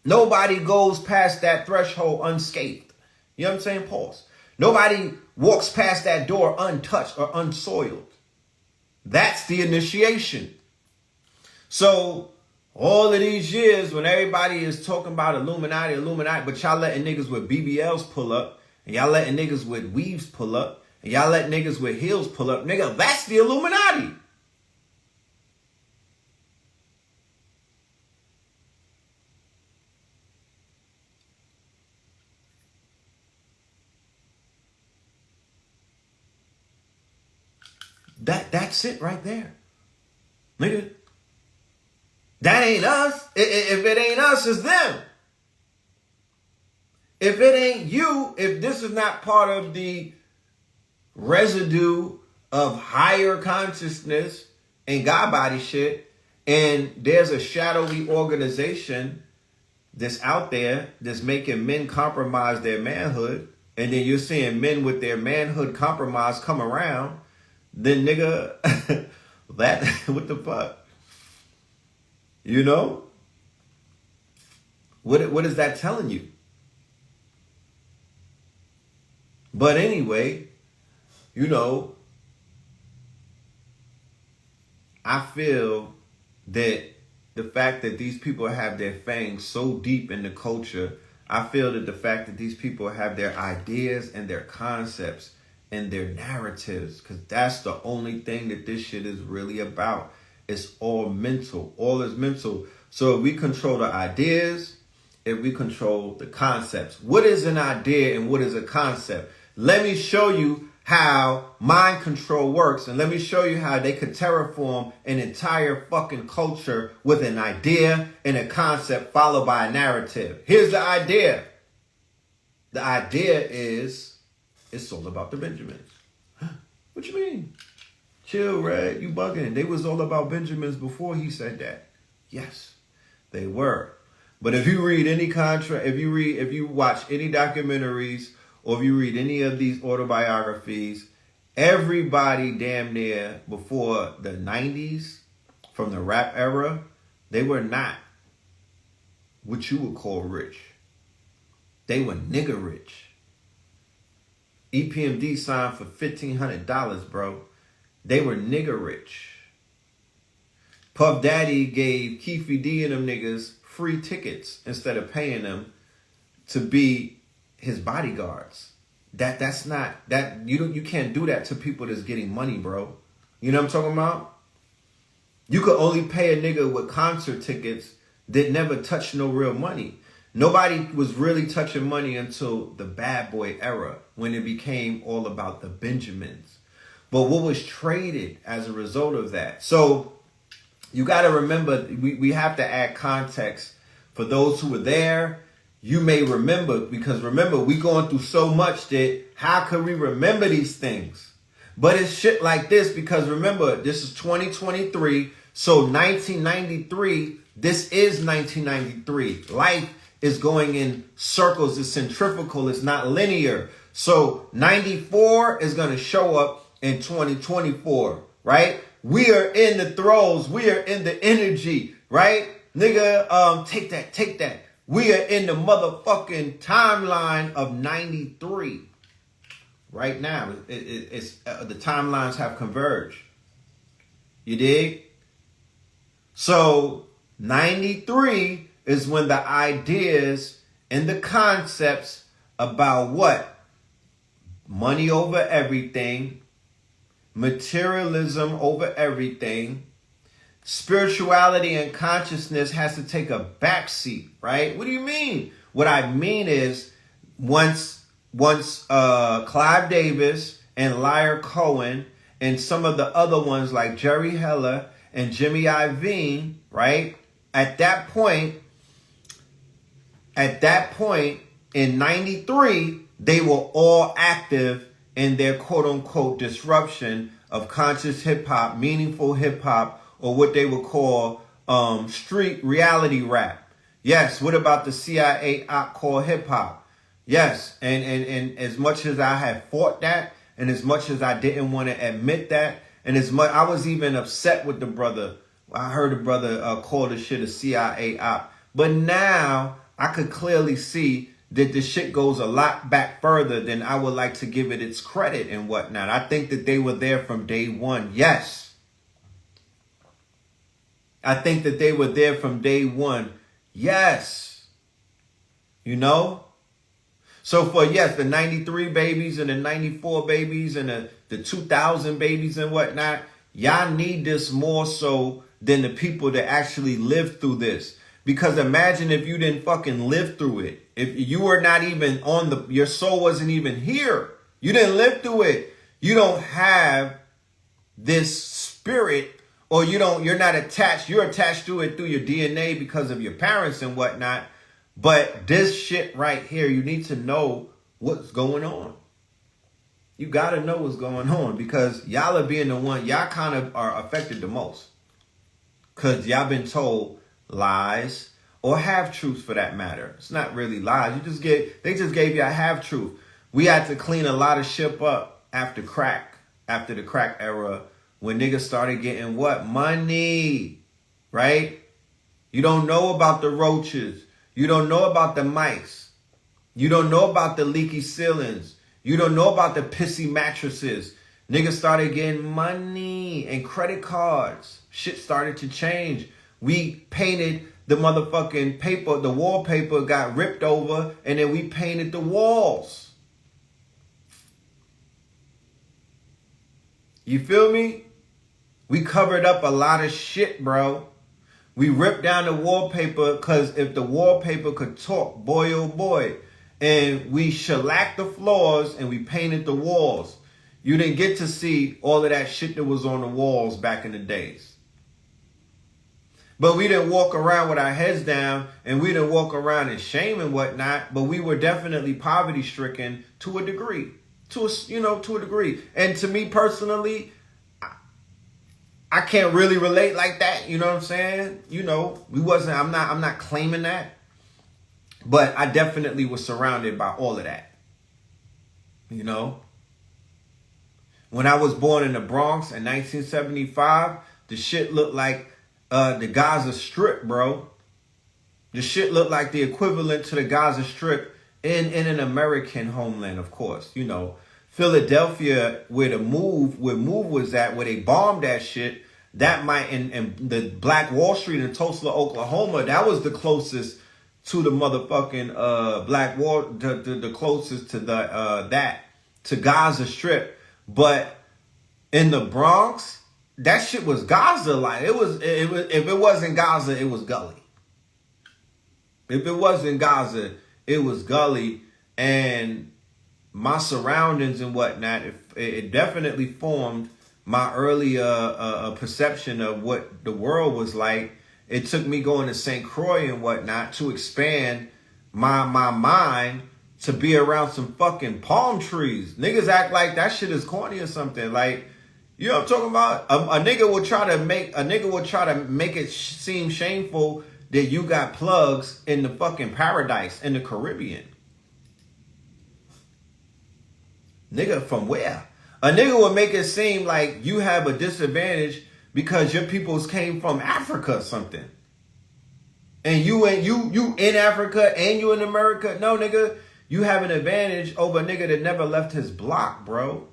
[SPEAKER 1] Nobody goes past that threshold unscathed. You know what I'm saying? Pause. Nobody walks past that door untouched or unsoiled. That's the initiation. So all of these years when everybody is talking about Illuminati, but y'all letting niggas with BBLs pull up, and y'all letting niggas with weaves pull up, and y'all letting niggas with heels pull up, nigga, that's the Illuminati. That's it right there. Nigga. That ain't us. If it ain't us, it's them. If it ain't you, if this is not part of the residue of higher consciousness and God body shit, and there's a shadowy organization that's out there that's making men compromise their manhood, and then you're seeing men with their manhood compromise come around, then nigga, that, what the fuck? You know? What is that telling you? But anyway, you know, I feel that the fact that these people have their fangs so deep in the culture, I feel that the fact that these people have their ideas and their concepts and their narratives, because that's the only thing that this shit is really about. It's all mental. All is mental. So if we control the ideas, if we control the concepts. What is an idea and what is a concept? Let me show you how mind control works, and let me show you how they could terraform an entire fucking culture with an idea and a concept followed by a narrative. Here's the idea. The idea is it's all about the Benjamins. What you mean? Chill, Red, you bugging. They was all about Benjamins before he said that. Yes, they were. But if you read any if you watch any documentaries, or if you read any of these autobiographies, everybody damn near before the 90s, from the rap era, they were not what you would call rich. They were nigger rich. EPMD signed for $1,500, bro. They were nigger rich. Puff Daddy gave Keefy D and them niggas free tickets instead of paying them to be his bodyguards. That's not that you can't do that to people that's getting money, bro. You know what I'm talking about? You could only pay a nigga with concert tickets that never touched no real money. Nobody was really touching money until the bad boy era, when it became all about the Benjamins. But what was traded as a result of that? So you got to remember, we have to add context for those who were there. You may remember, because remember, we going through so much that how could we remember these things? But it's shit like this, because remember, this is 2023. So 1993, this is 1993. Life is going in circles. It's centrifugal. It's not linear. So 94 is going to show up in 2024, right? We are in the throes. We are in the energy, right? Nigga, take that. We are in the motherfucking timeline of 93. Right now, it's the timelines have converged. You dig? So 93 is when the ideas and the concepts about what? Money over everything, materialism over everything, spirituality and consciousness has to take a backseat, right? What do you mean? What I mean is once Clive Davis and Lyre Cohen and some of the other ones like Jerry Heller and Jimmy Iovine, right? At that point in 93, they were all active in their quote unquote disruption of conscious hip hop, meaningful hip hop, or what they would call street reality rap. Yes, what about the CIA op called hip hop? Yes, and as much as I had fought that, and as much as I didn't want to admit that, and as much I was even upset with the brother. I heard the brother call the shit a CIA op. But now I could clearly see that the shit goes a lot back further than I would like to give it its credit and whatnot. I think that they were there from day one. Yes. I think that they were there from day one. Yes. You know? So for, yes, the 93 babies and the 94 babies and the 2000 babies and whatnot, y'all need this more so than the people that actually lived through this. Because imagine if you didn't fucking live through it. If you were not even your soul wasn't even here. You didn't live through it. You don't have this spirit, or you're not attached. You're attached to it through your DNA because of your parents and whatnot. But this shit right here, you need to know what's going on. You got to know what's going on, because y'all are being the one, y'all kind of are affected the most. Because y'all been told lies or half-truths for that matter. It's not really lies. They just gave you a half-truth. We had to clean a lot of shit up after the crack era, when niggas started getting what? Money, right? You don't know about the roaches. You don't know about the mice. You don't know about the leaky ceilings. You don't know about the pissy mattresses. Niggas started getting money and credit cards. Shit started to change. We painted the motherfucking paper. The wallpaper got ripped over, and then we painted the walls. You feel me? We covered up a lot of shit, bro. We ripped down the wallpaper, because if the wallpaper could talk, boy, oh boy. And we shellacked the floors and we painted the walls. You didn't get to see all of that shit that was on the walls back in the days. But we didn't walk around with our heads down, and we didn't walk around in shame and whatnot. But we were definitely poverty stricken to a degree. To a degree. And to me personally, I can't really relate like that. You know what I'm saying? I'm not claiming that. But I definitely was surrounded by all of that. You know? When I was born in the Bronx in 1975, the shit looked like the Gaza Strip, bro. The shit looked like the equivalent to the Gaza Strip in an American homeland, of course. You know, Philadelphia, where Move was at, where they bombed that shit, that might, and the Black Wall Street in Tulsa, Oklahoma, that was the closest to the motherfucking Black Wall, the closest to to Gaza Strip. But in the Bronx, that shit was Gaza. Like it was if it wasn't Gaza, it was Gully. If it wasn't Gaza, it was Gully. And my surroundings and whatnot, it definitely formed my early perception of what the world was like. It took me going to St. Croix and whatnot to expand my mind to be around some fucking palm trees. Niggas act like that shit is corny or something. Like, you know what I'm talking about? A nigga will try to make it seem shameful that you got plugs in the fucking paradise in the Caribbean. Nigga, from where? A nigga will make it seem like you have a disadvantage because your peoples came from Africa or something. And you in Africa and you in America. No, nigga, you have an advantage over a nigga that never left his block, bro.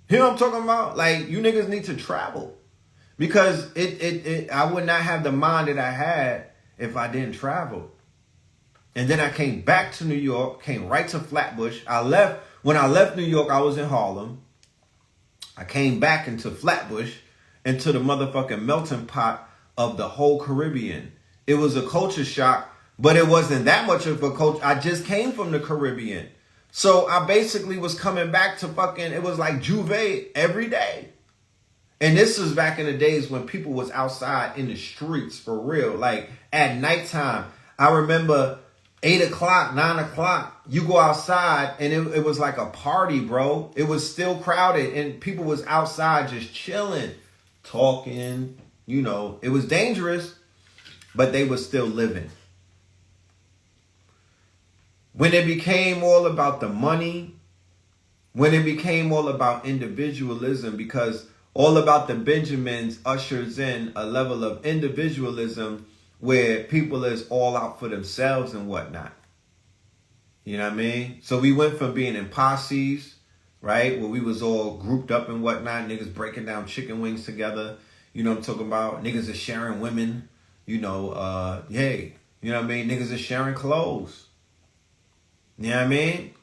[SPEAKER 1] You know what I'm talking about? Like, you niggas need to travel. Because I would not have the mind that I had if I didn't travel. And then I came back to New York, came right to Flatbush. When I left New York, I was in Harlem. I came back into Flatbush, into the motherfucking melting pot of the whole Caribbean. It was a culture shock, but it wasn't that much of a culture. I just came from the Caribbean. So I basically was coming back to fucking, it was like Juve every day. And this was back in the days when people was outside in the streets for real. Like at nighttime, I remember 8 o'clock, 9 o'clock, you go outside and it was like a party, bro. It was still crowded and people was outside just chilling, talking, you know. It was dangerous, but they were still living. When it became all about the money, when it became all about individualism, because All About the Benjamins ushers in a level of individualism where people is all out for themselves and whatnot. You know what I mean? So we went from being in posses, right, where we was all grouped up and whatnot, niggas breaking down chicken wings together. You know what I'm talking about? Niggas are sharing women, you know, hey, you know what I mean? Niggas are sharing clothes. You know what I mean?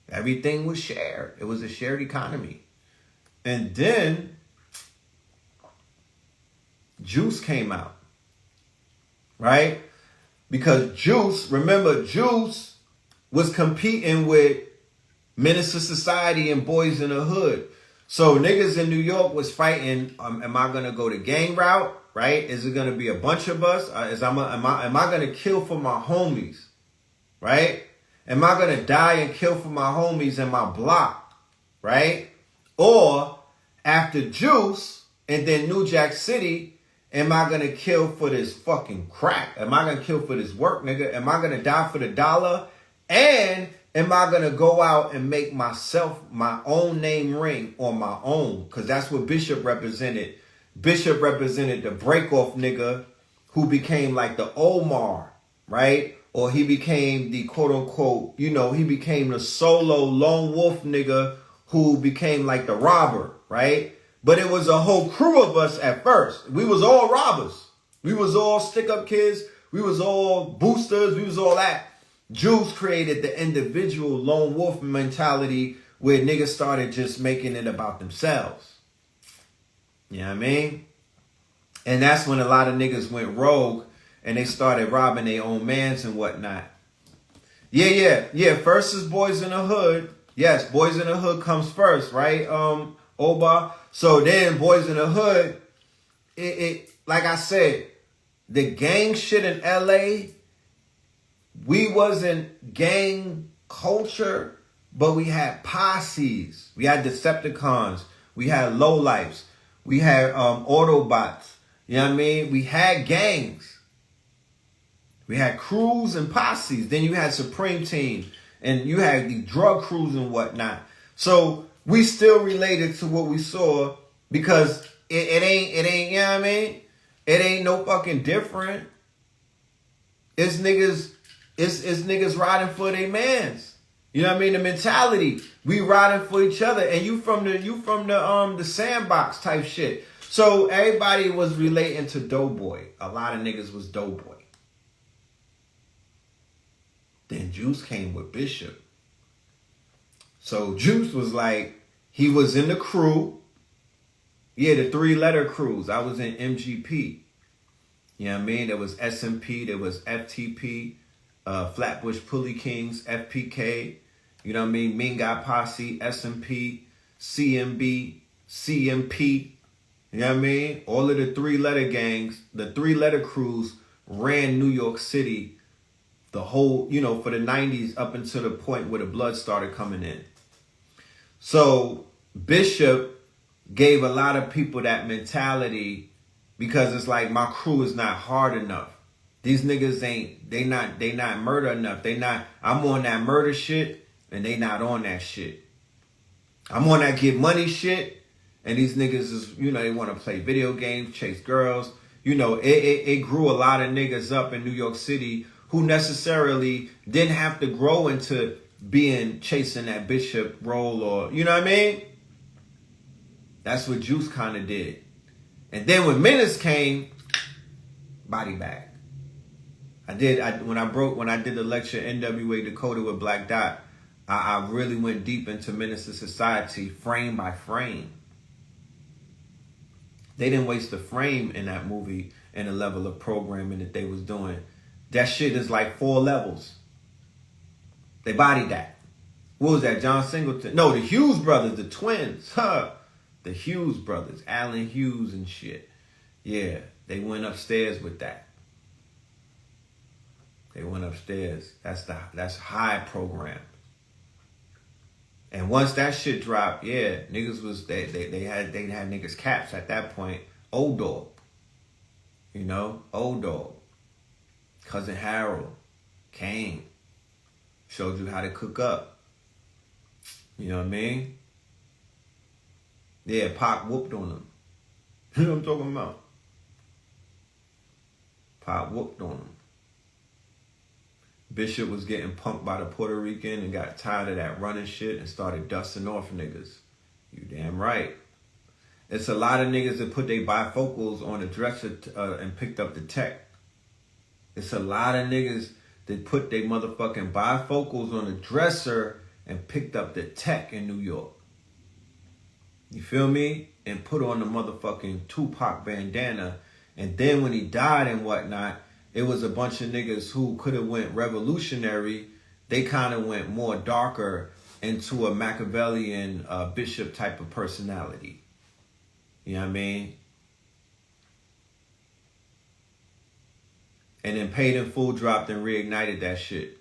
[SPEAKER 1] Everything was shared. It was a shared economy. And then Juice came out, right? Because Juice, remember, Juice was competing with Menace to Society and Boys in the Hood. So niggas in New York was fighting, am I going to go the gang route, right? Is it going to be a bunch of us? Am I going to kill for my homies, right? Am I going to die and kill for my homies in my block, right? Or after Juice and then New Jack City, am I going to kill for this fucking crack? Am I going to kill for this work, nigga? Am I going to die for the dollar? And am I going to go out and make myself my own name ring on my own? Because that's what Bishop represented. Bishop represented the break-off nigga who became like the Omar, right? Or he became the quote-unquote, you know, he became the solo lone wolf nigga who became like the robber, right? But it was a whole crew of us at first. We was all robbers. We was all stick-up kids. We was all boosters. We was all that. Juice created the individual lone wolf mentality where niggas started just making it about themselves. You know what I mean? And that's when a lot of niggas went rogue and they started robbing their own mans and whatnot. Yeah. First is Boys in the Hood. Yes, Boys in the Hood comes first, right? Oba. So then Boys in the Hood, it like I said, the gang shit in LA, we wasn't gang culture, but we had posses. We had Decepticons. We had lowlifes. We had Autobots. You know what I mean? We had gangs. We had crews and posses. Then you had Supreme Team. And you had the drug crews and whatnot. So we still related to what we saw because it ain't, you know what I mean? It ain't no fucking different. It's niggas riding for their mans. You know what I mean? The mentality. We riding for each other. And you from the sandbox type shit. So everybody was relating to Doughboy. A lot of niggas was Doughboy. Then Juice came with Bishop. So Juice was like, he was in the crew. Yeah, the 3-letter crews. I was in MGP. You know what I mean? There was SMP, there was FTP, Flatbush Pulley Kings, FPK. You know what I mean? Mingai Posse, SMP, CMB, CMP. You know what I mean? All of the 3-letter gangs, the 3-letter crews ran New York City the whole, you know, for the 90s up until the point where the blood started coming in. So Bishop gave a lot of people that mentality because it's like, my crew is not hard enough. These niggas ain't, they not murder enough. I'm on that murder shit and they not on that shit. I'm on that get money shit and these niggas is, you know, they want to play video games, chase girls. You know, it grew a lot of niggas up in New York City who necessarily didn't have to grow into chasing that Bishop role or, you know what I mean? That's what Juice kind of did. And then when Menace came, body bag. When I did the lecture NWA Dakota with Black Dot, I really went deep into Menace to Society frame by frame. They didn't waste a frame in that movie and the level of programming that they was doing. That shit is like 4 levels. They bodied that. What was that, John Singleton? No, the Hughes brothers, the twins. The Hughes brothers, Allen Hughes and shit. Yeah, they went upstairs with that. They went upstairs. That's high program. And once that shit dropped, yeah, niggas was they had niggas caps at that point. Old dog. You know, old dog. Cousin Harold came. Showed you how to cook up. You know what I mean? Yeah, Pop whooped on him. You know what I'm talking about? Pop whooped on him. Bishop was getting punked by the Puerto Rican and got tired of that running shit and started dusting off niggas. You damn right. It's a lot of niggas that put their bifocals on the dresser and picked up the tech. It's a lot of niggas that put their motherfucking bifocals on the dresser and picked up the tech in New York. You feel me? And put on the motherfucking Tupac bandana. And then when he died and whatnot, it was a bunch of niggas who could have went revolutionary. They kind of went more darker into a Machiavellian Bishop type of personality. You know what I mean? And then Paid in Full dropped and reignited that shit.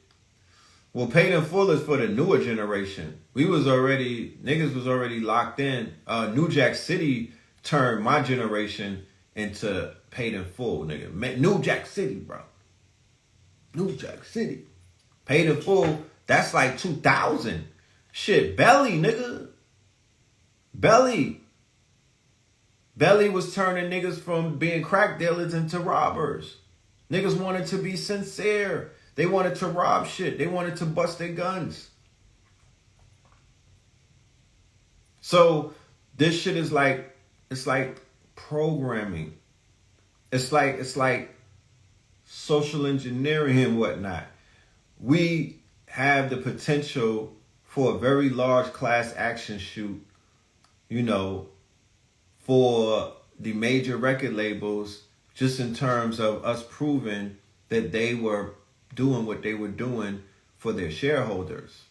[SPEAKER 1] Well, Paid in Full is for the newer generation. Niggas was already locked in. New Jack City turned my generation into Paid in Full, nigga. New Jack City, bro. New Jack City. Paid in Full, that's like 2000. Shit, Belly, nigga. Belly was turning niggas from being crack dealers into robbers. Niggas wanted to be sincere. They wanted to rob shit. They wanted to bust their guns. So this shit is like, it's like programming. It's like social engineering and whatnot. We have the potential for a very large class action shoot, you know, for the major record labels, just in terms of us proving that they were doing what they were doing for their shareholders.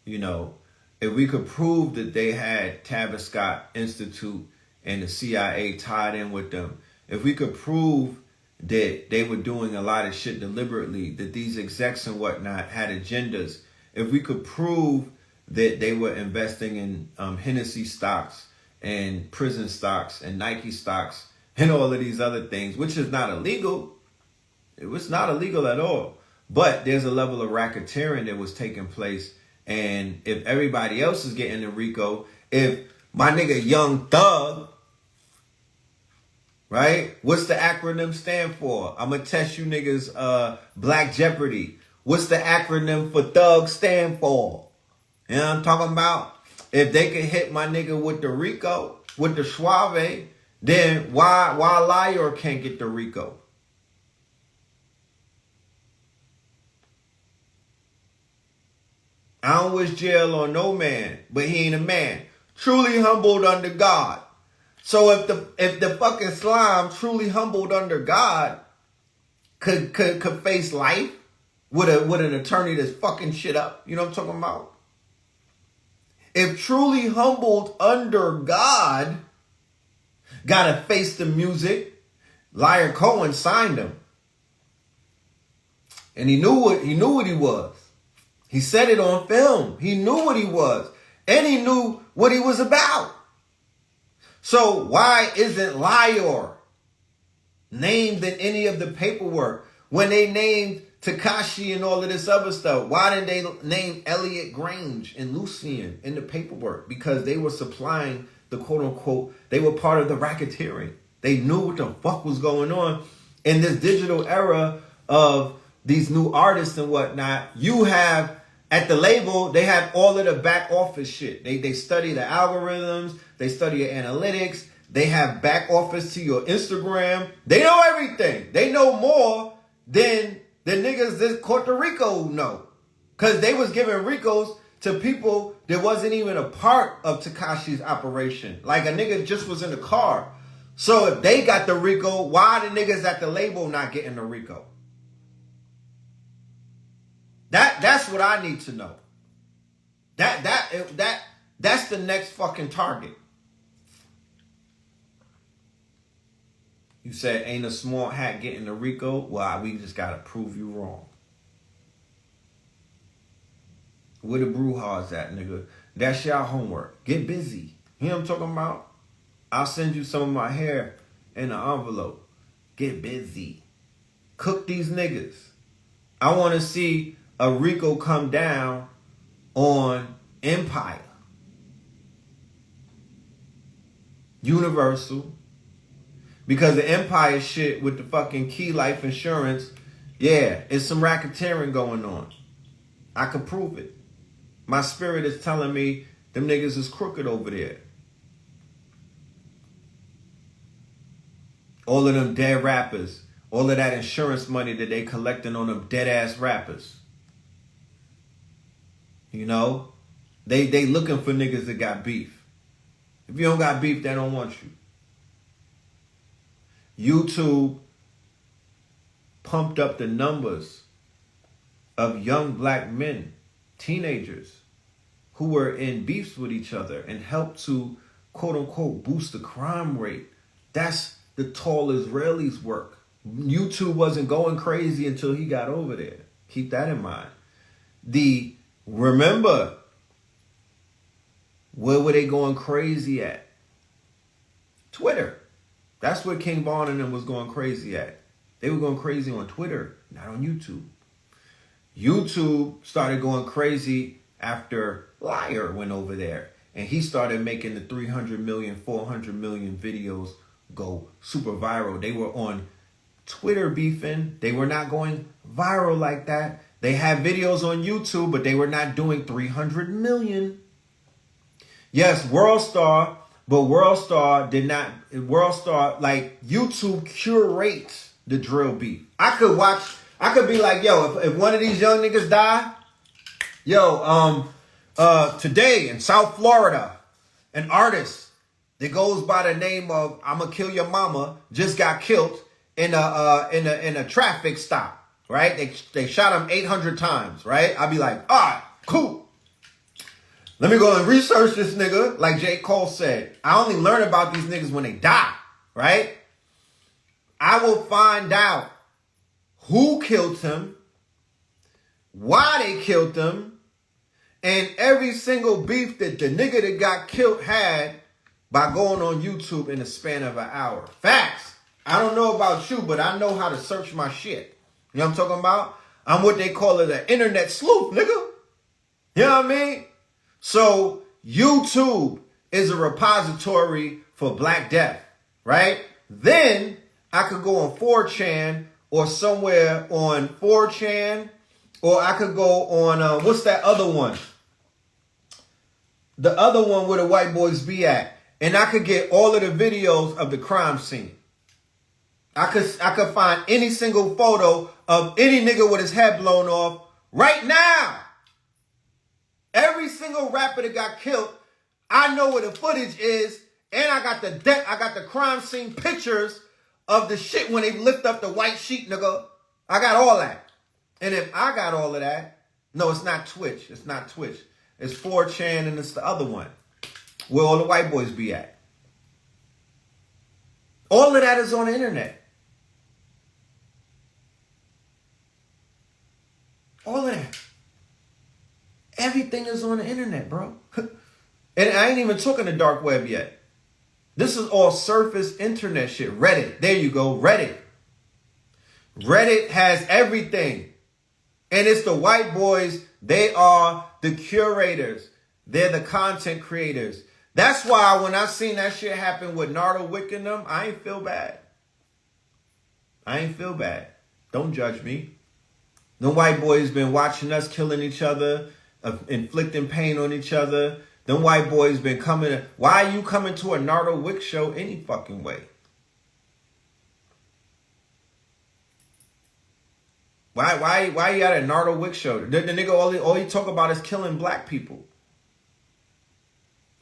[SPEAKER 1] You know, if we could prove that they had Tavistock Institute and the CIA tied in with them, if we could prove that they were doing a lot of shit deliberately, that these execs and whatnot had agendas, if we could prove that they were investing in Hennessy stocks and prison stocks and Nike stocks and all of these other things, which is not illegal. It was not illegal at all. But there's a level of racketeering that was taking place. And if everybody else is getting the RICO, if my nigga Young Thug, right? What's the acronym stand for? I'm going to test you niggas Black Jeopardy. What's the acronym for Thug stand for? You know what I'm talking about? If they could hit my nigga with the RICO, with the Suave, then why Liar can't get the RICO? I don't wish jail on no man, but he ain't a man. Truly humbled under God. So if the fucking slime truly humbled under God could face life with an attorney that's fucking shit up, you know what I'm talking about? If truly humbled under God gotta face the music, Liar Cohen signed him. And he knew what he was. He said it on film. He knew what he was. And he knew what he was about. So why isn't Liar named in any of the paperwork? When they named Tekashi and all of this other stuff, why didn't they name Elliot Grange and Lucian in the paperwork? Because they were supplying the quote unquote, they were part of the racketeering. They knew what the fuck was going on. In this digital era of these new artists and whatnot, you have at the label, they have all of the back office shit. They study the algorithms, they study your analytics, they have back office to your Instagram. They know everything. They know more than the niggas that Puerto Rico know. Because they was giving Ricos to people that wasn't even a part of Tekashi's operation. Like a nigga just was in the car. So if they got the Rico, why the niggas at the label not getting the Rico? That's what I need to know. That's the next fucking target. You said ain't a small hat getting the RICO? Well, we just gotta prove you wrong. Where the brouhahas at, nigga? That's y'all homework. Get busy. You know what I'm talking about? I'll send you some of my hair in an envelope. Get busy. Cook these niggas. I want to see a Rico come down on Empire. Universal. Because the Empire shit with the fucking Key Life Insurance, yeah, it's some racketeering going on. I can prove it. My spirit is telling me them niggas is crooked over there. All of them dead rappers. All of that insurance money that they collecting on them dead ass rappers. You know? They looking for niggas that got beef. If you don't got beef, they don't want you. YouTube pumped up the numbers of young black men, teenagers, who were in beefs with each other and helped to, quote unquote, boost the crime rate. That's the tall Israelis' work. YouTube wasn't going crazy until he got over there. Keep that in mind. Remember, where were they going crazy at? Twitter. That's where King Von and them was going crazy at. They were going crazy on Twitter, not on YouTube. YouTube started going crazy after Liar went over there. And he started making the 300 million, 400 million videos go super viral. They were on Twitter beefing. They were not going viral like that. They had videos on YouTube, but they were not doing 300 million. Yes, WorldStar, but WorldStar did not. WorldStar, like, YouTube curates the drill beef. I could be like, yo, if one of these young niggas die, today in South Florida, an artist that goes by the name of I'ma Kill Your Mama just got killed in a traffic stop. Right? They shot him 800 times, right? I'd be like, all right, cool. Let me go and research this nigga. Like J. Cole said, I only learn about these niggas when they die, right? I will find out who killed him, why they killed him, and every single beef that the nigga that got killed had by going on YouTube in the span of an hour. Facts. I don't know about you, but I know how to search my shit. You know what I'm talking about? I'm what they call it, an internet sleuth, nigga. You know what I mean? So YouTube is a repository for Black Death, right? Then I could go on 4chan or somewhere on 4chan, or I could go on, what's that other one? The other one where the white boys be at. And I could get all of the videos of the crime scene. I could find any single photo of any nigga with his head blown off right now. Every single rapper that got killed, I know where the footage is, and I got the crime scene pictures of the shit when they lift up the white sheet, nigga. I got all that. And if I got all of that, no, it's not Twitch. It's not Twitch. It's 4chan and it's the other one where all the white boys be at. All of that is on the internet. All of that. Everything is on the internet, bro. And I ain't even talking the dark web yet. This is all surface internet shit. Reddit. There you go. Reddit. Reddit has everything. And it's the white boys. They are the curators. They're the content creators. That's why when I seen that shit happen with Nardo Wick and them, I ain't feel bad. I ain't feel bad. Don't judge me. The white boys been watching us killing each other, inflicting pain on each other. Them white boys been coming. Why are you coming to a Nardo Wick show any fucking way? Why you at a Nardo Wick show? The nigga all he talk about is killing black people.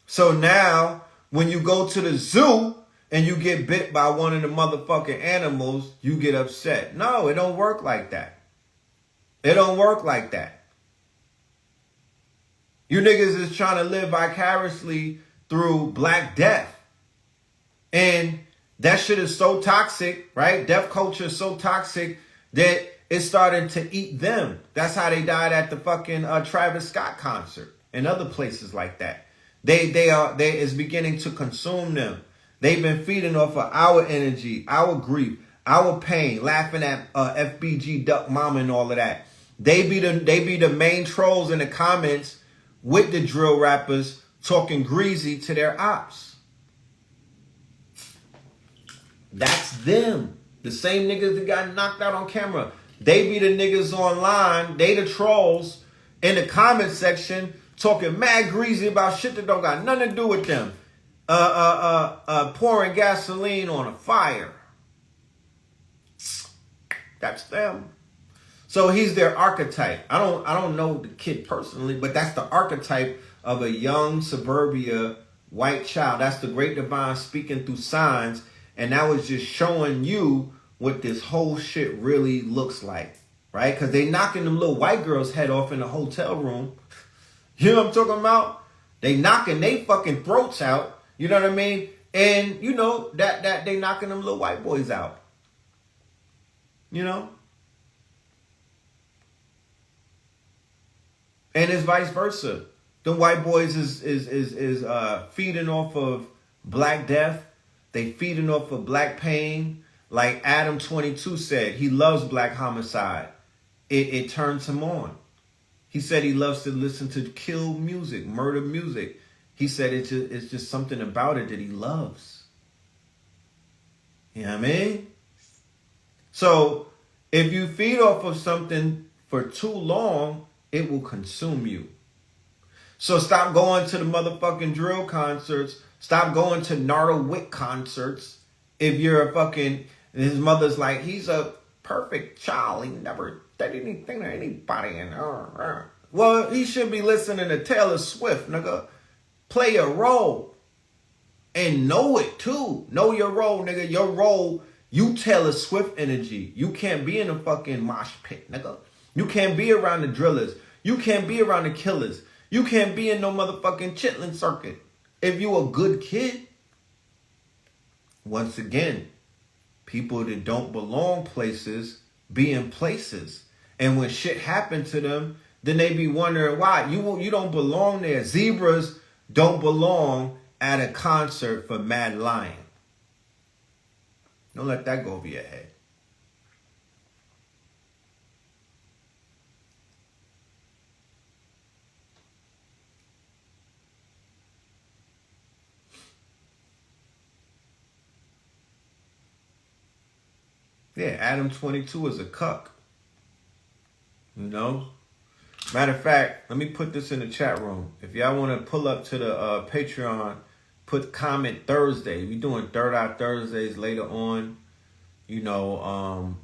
[SPEAKER 1] So now when you go to the zoo and you get bit by one of the motherfucking animals, you get upset. No, it don't work like that. It don't work like that. You niggas is trying to live vicariously through Black Death. And that shit is so toxic, right? Death culture is so toxic that it's starting to eat them. That's how they died at the fucking Travis Scott concert and other places like that. It's beginning to consume them. They've been feeding off of our energy, our grief, our pain, laughing at FBG Duck Mama and all of that. They be the main trolls in the comments with the drill rappers talking greasy to their ops. That's them. The same niggas that got knocked out on camera. They be the niggas online. They the trolls in the comment section talking mad greasy about shit that don't got nothing to do with them. Pouring gasoline on a fire. That's them. So he's their archetype. I don't know the kid personally, but that's the archetype of a young suburbia white child. That's the great divine speaking through signs. And that was just showing you what this whole shit really looks like, right? Because they knocking them little white girls' head off in the hotel room. You know what I'm talking about? They knocking they fucking throats out. You know what I mean? And you know that they knocking them little white boys out. You know? And it's vice versa. The white boys is feeding off of black death. They feeding off of black pain. Like Adam 22 said, he loves black homicide. It turns him on. He said he loves to listen to kill music, murder music. He said it's just something about it that he loves. You know what I mean? So if you feed off of something for too long, it will consume you. So stop going to the motherfucking drill concerts. Stop going to Nardo Wick concerts. If you're a fucking, his mother's like, he's a perfect child. He never did anything to anybody. And well, he should be listening to Taylor Swift, nigga. Play a role. And know it too. Know your role, nigga. Your role, you Taylor Swift energy. You can't be in a fucking mosh pit, nigga. You can't be around the drillers. You can't be around the killers. You can't be in no motherfucking chitlin circuit. If you a good kid, once again, people that don't belong places be in places. And when shit happen to them, then they be wondering why. You don't belong there. Zebras don't belong at a concert for Mad Lion. Don't let that go over your head. Yeah, Adam 22 is a cuck. You know? Matter of fact, let me put this in the chat room. If y'all want to pull up to the Patreon, put comment Thursday. We're doing Third Eye Thursdays later on. You know,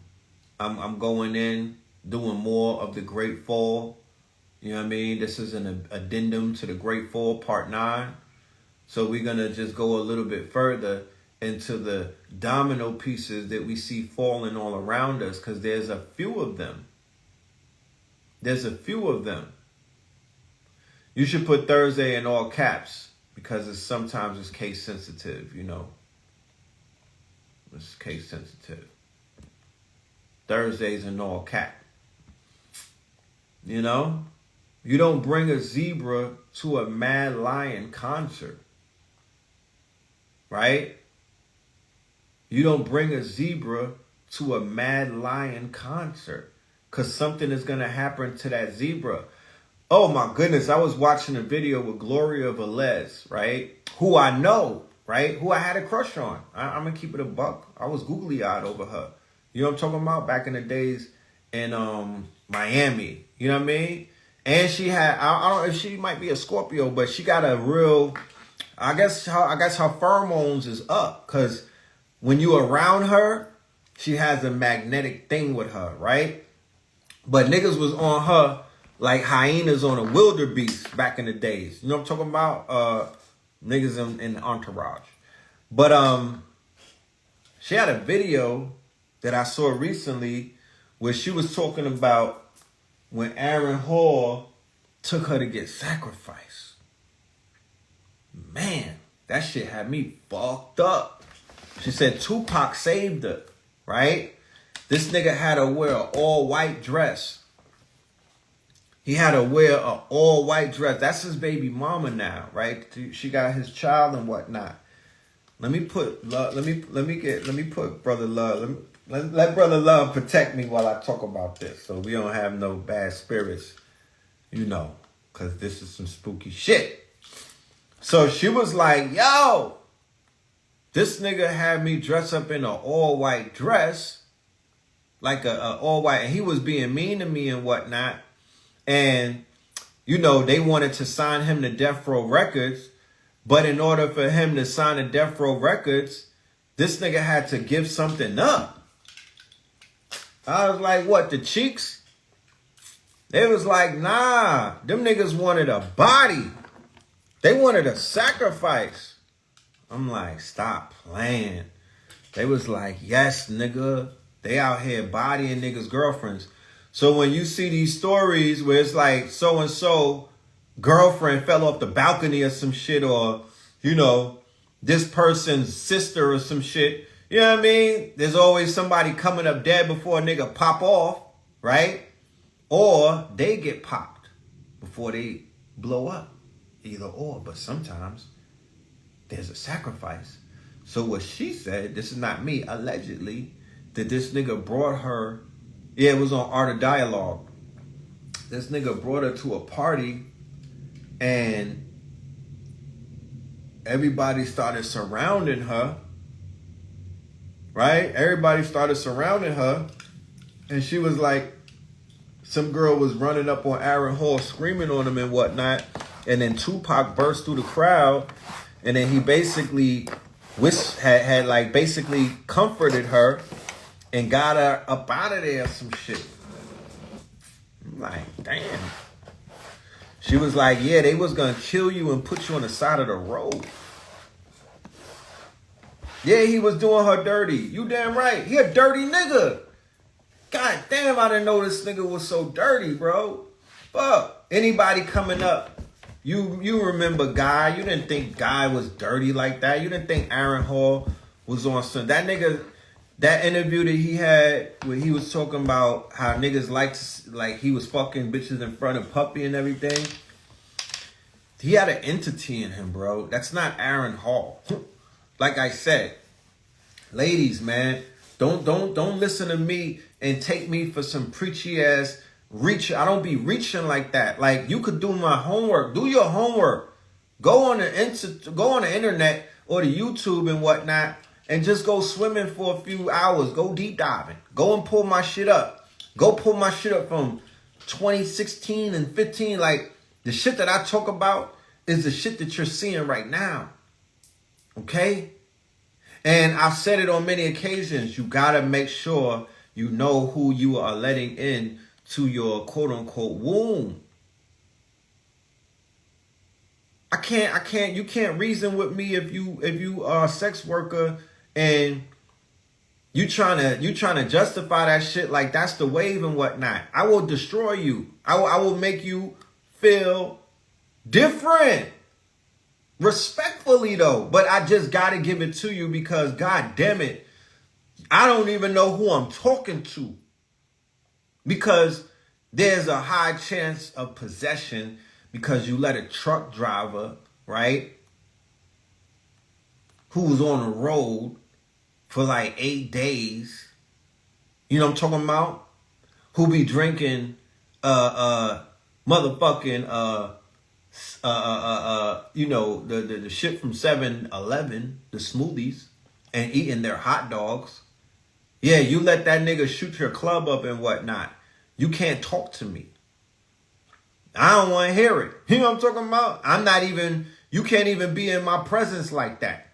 [SPEAKER 1] I'm going in, doing more of the Great Fall. You know what I mean? This is an addendum to the Great Fall, Part 9. So we're going to just go a little bit further into the domino pieces that we see falling all around us, because there's a few of them. There's a few of them. You should put Thursday in all caps, because sometimes it's case sensitive, you know. It's case sensitive. Thursday's in all cap. You know? You don't bring a zebra to a Mad Lion concert. Right? You don't bring a zebra to a Mad Lion concert, because something is going to happen to that zebra. Oh my goodness, I was watching a video with Gloria Velez, right? Who I know, right? Who I had a crush on. I'm going to keep it a buck. I was googly-eyed over her. You know what I'm talking about? Back in the days in Miami. You know what I mean? And she had, I don't know if she might be a Scorpio, but she got a real, I guess her pheromones is up, because when you around her, she has a magnetic thing with her, right? But niggas was on her like hyenas on a wildebeest back in the days. You know what I'm talking about? Niggas in the entourage. But she had a video that I saw recently where she was talking about when Aaron Hall took her to get sacrificed. Man, that shit had me fucked up. She said Tupac saved her, right? This nigga had to wear an all-white dress. He had to wear an all-white dress. That's his baby mama now, right? She got his child and whatnot. Let me put love. Let me put Brother Love. Let Brother Love protect me while I talk about this, so we don't have no bad spirits, you know, because this is some spooky shit. So she was like, yo, this nigga had me dress up in an all-white dress, like a all-white, and he was being mean to me and whatnot. And, you know, they wanted to sign him to Death Row Records, but in order for him to sign to Death Row Records, this nigga had to give something up. I was like, what, the cheeks? They was like, nah, them niggas wanted a body. They wanted a sacrifice. I'm like, stop playing. They was like, yes, nigga. They out here bodying niggas' girlfriends. So when you see these stories where it's like so-and-so girlfriend fell off the balcony or some shit, or, you know, this person's sister or some shit, you know what I mean? There's always somebody coming up dead before a nigga pop off, right? Or they get popped before they blow up. Either or, but sometimes there's a sacrifice. So what she said, this is not me, allegedly, that this nigga brought her, yeah, it was on Art of Dialogue. This nigga brought her to a party and everybody started surrounding her, right? Everybody started surrounding her, and she was like, some girl was running up on Aaron Hall screaming on him and whatnot, and then Tupac burst through the crowd, and then he basically had like basically comforted her and got her up out of there or some shit. I'm like, damn. She was like, yeah, they was gonna kill you and put you on the side of the road. Yeah, he was doing her dirty. You damn right. He a dirty nigga. God damn, I didn't know this nigga was so dirty, bro. Fuck. Anybody coming up, you remember Guy. You didn't think Guy was dirty like that. You didn't think Aaron Hall was on some. That nigga, that interview that he had where he was talking about how niggas like he was fucking bitches in front of Puppy and everything. He had an entity in him, bro. That's not Aaron Hall. Like I said, ladies, man, don't listen to me and take me for some preachy ass reach. I don't be reaching like that. Like, you could do my homework. Do your homework. Go on the internet or the YouTube and whatnot, and just go swimming for a few hours. Go deep diving. Go and pull my shit up. Go pull my shit up from 2016 and 15. Like, the shit that I talk about is the shit that you're seeing right now. Okay? And I've said it on many occasions. You gotta make sure you know who you are letting in to your quote unquote womb. You can't reason with me if you are a sex worker and you trying to justify that shit like that's the wave and whatnot. I will destroy you. I will make you feel different. Respectfully though, but I just gotta give it to you because god damn it, I don't even know who I'm talking to. Because there's a high chance of possession because you let a truck driver, right, who was on the road for like 8 days, you know what I'm talking about? Who be drinking motherfucking you know, the shit from 7-Eleven, the smoothies, and eating their hot dogs. Yeah, you let that nigga shoot your club up and whatnot. You can't talk to me. I don't want to hear it. You know what I'm talking about? You can't even be in my presence like that.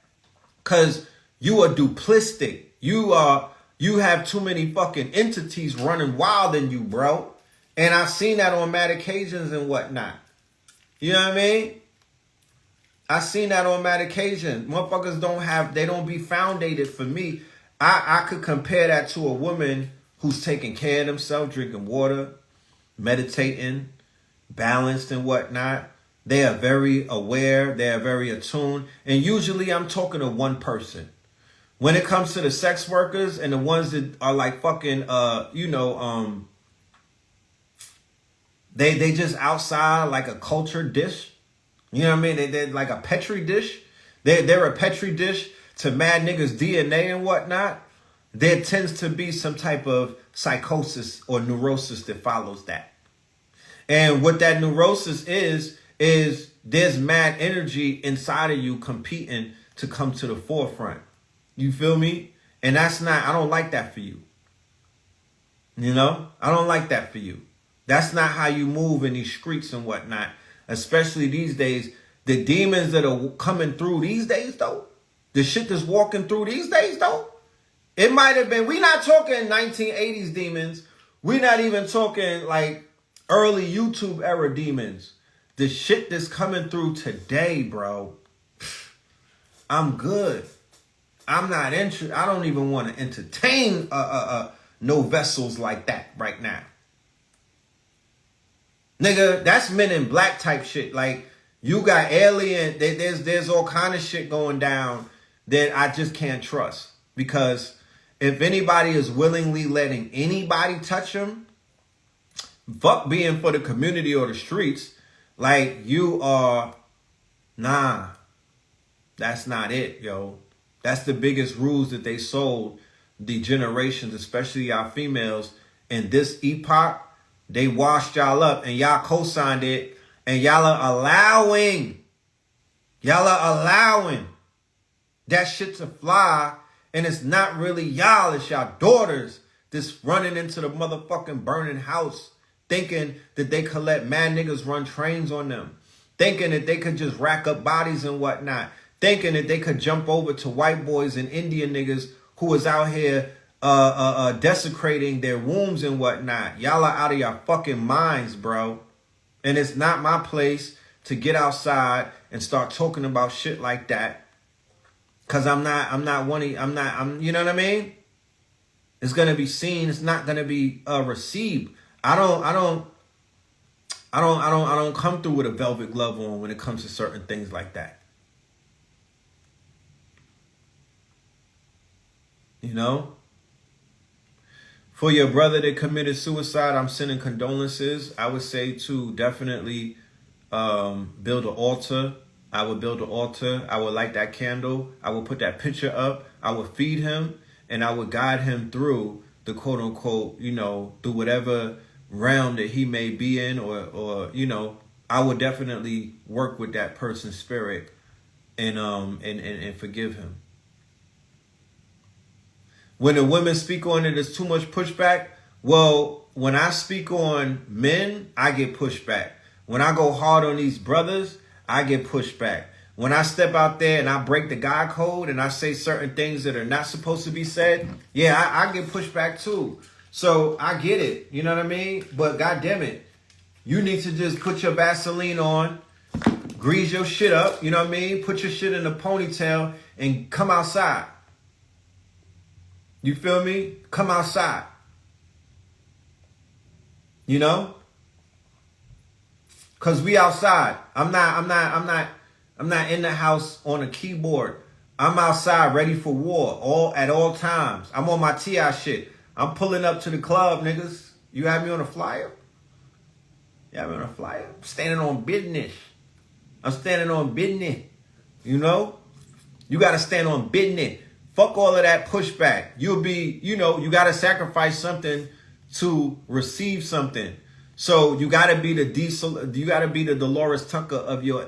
[SPEAKER 1] Cause you are duplistic. You have too many fucking entities running wild in you, bro. And I've seen that on mad occasions and whatnot. You know what I mean? I've seen that on mad occasions. Motherfuckers don't be foundated for me. I could compare that to a woman who's taking care of themselves, drinking water, meditating, balanced and whatnot. They are very aware. They are very attuned. And usually I'm talking to one person. When it comes to the sex workers and the ones that are like fucking, they just outside like a cultured dish. You know what I mean? They're like a Petri dish. They're a Petri dish to mad niggas' DNA and whatnot. There tends to be some type of psychosis or neurosis that follows that. And what that neurosis is there's mad energy inside of you competing to come to the forefront. You feel me? And that's not, I don't like that for you. You know? I don't like that for you. That's not how you move in these streets and whatnot. Especially these days. The demons that are coming through these days, though. The shit that's walking through these days, though. It might have been, we're not talking 1980s demons. We're not even talking like early YouTube era demons. The shit that's coming through today, bro. I'm good. I'm not interested. I don't even want to entertain no vessels like that right now. Nigga, that's Men in Black type shit. Like, you got alien, there's all kind of shit going down that I just can't trust. Because if anybody is willingly letting anybody touch them, fuck being for the community or the streets, like, you are, nah, that's not it, yo. That's the biggest rules that they sold the generations, especially y'all females, in this epoch. They washed y'all up and y'all co-signed it, and y'all are allowing that shit to fly, and it's not really y'all, it's y'all daughters that's running into the motherfucking burning house, thinking that they could let mad niggas run trains on them, thinking that they could just rack up bodies and whatnot, thinking that they could jump over to white boys and Indian niggas who was out here desecrating their wombs and whatnot. Y'all are out of your fucking minds, bro. And it's not my place to get outside and start talking about shit like that. Cause I'm you know what I mean? It's gonna be seen, it's not gonna be received. I don't come through with a velvet glove on when it comes to certain things like that. You know? For your brother that committed suicide, I'm sending condolences. I would say to definitely build an altar. I would build an altar. I would light that candle. I would put that picture up. I would feed him. And I would guide him through the quote unquote, through whatever realm that he may be in, or I would definitely work with that person's spirit and forgive him. When the women speak on it, there's too much pushback. Well, when I speak on men, I get pushback. When I go hard on these brothers, I get pushback. When I step out there and I break the God code and I say certain things that are not supposed to be said, yeah, I get pushback too. So I get it, you know what I mean? But God damn it, you need to just put your Vaseline on, grease your shit up, you know what I mean? Put your shit in a ponytail and come outside. You feel me? Come outside. You know? Cause we outside. I'm not in the house on a keyboard. I'm outside ready for war at all times. I'm on my TI shit. I'm pulling up to the club, niggas. You have me on a flyer? You have me on a flyer? I'm standing on business. I'm standing on business. You know? You gotta stand on business. Fuck all of that pushback. You'll be, you gotta sacrifice something to receive something. So you gotta be the Dolores Tucker of your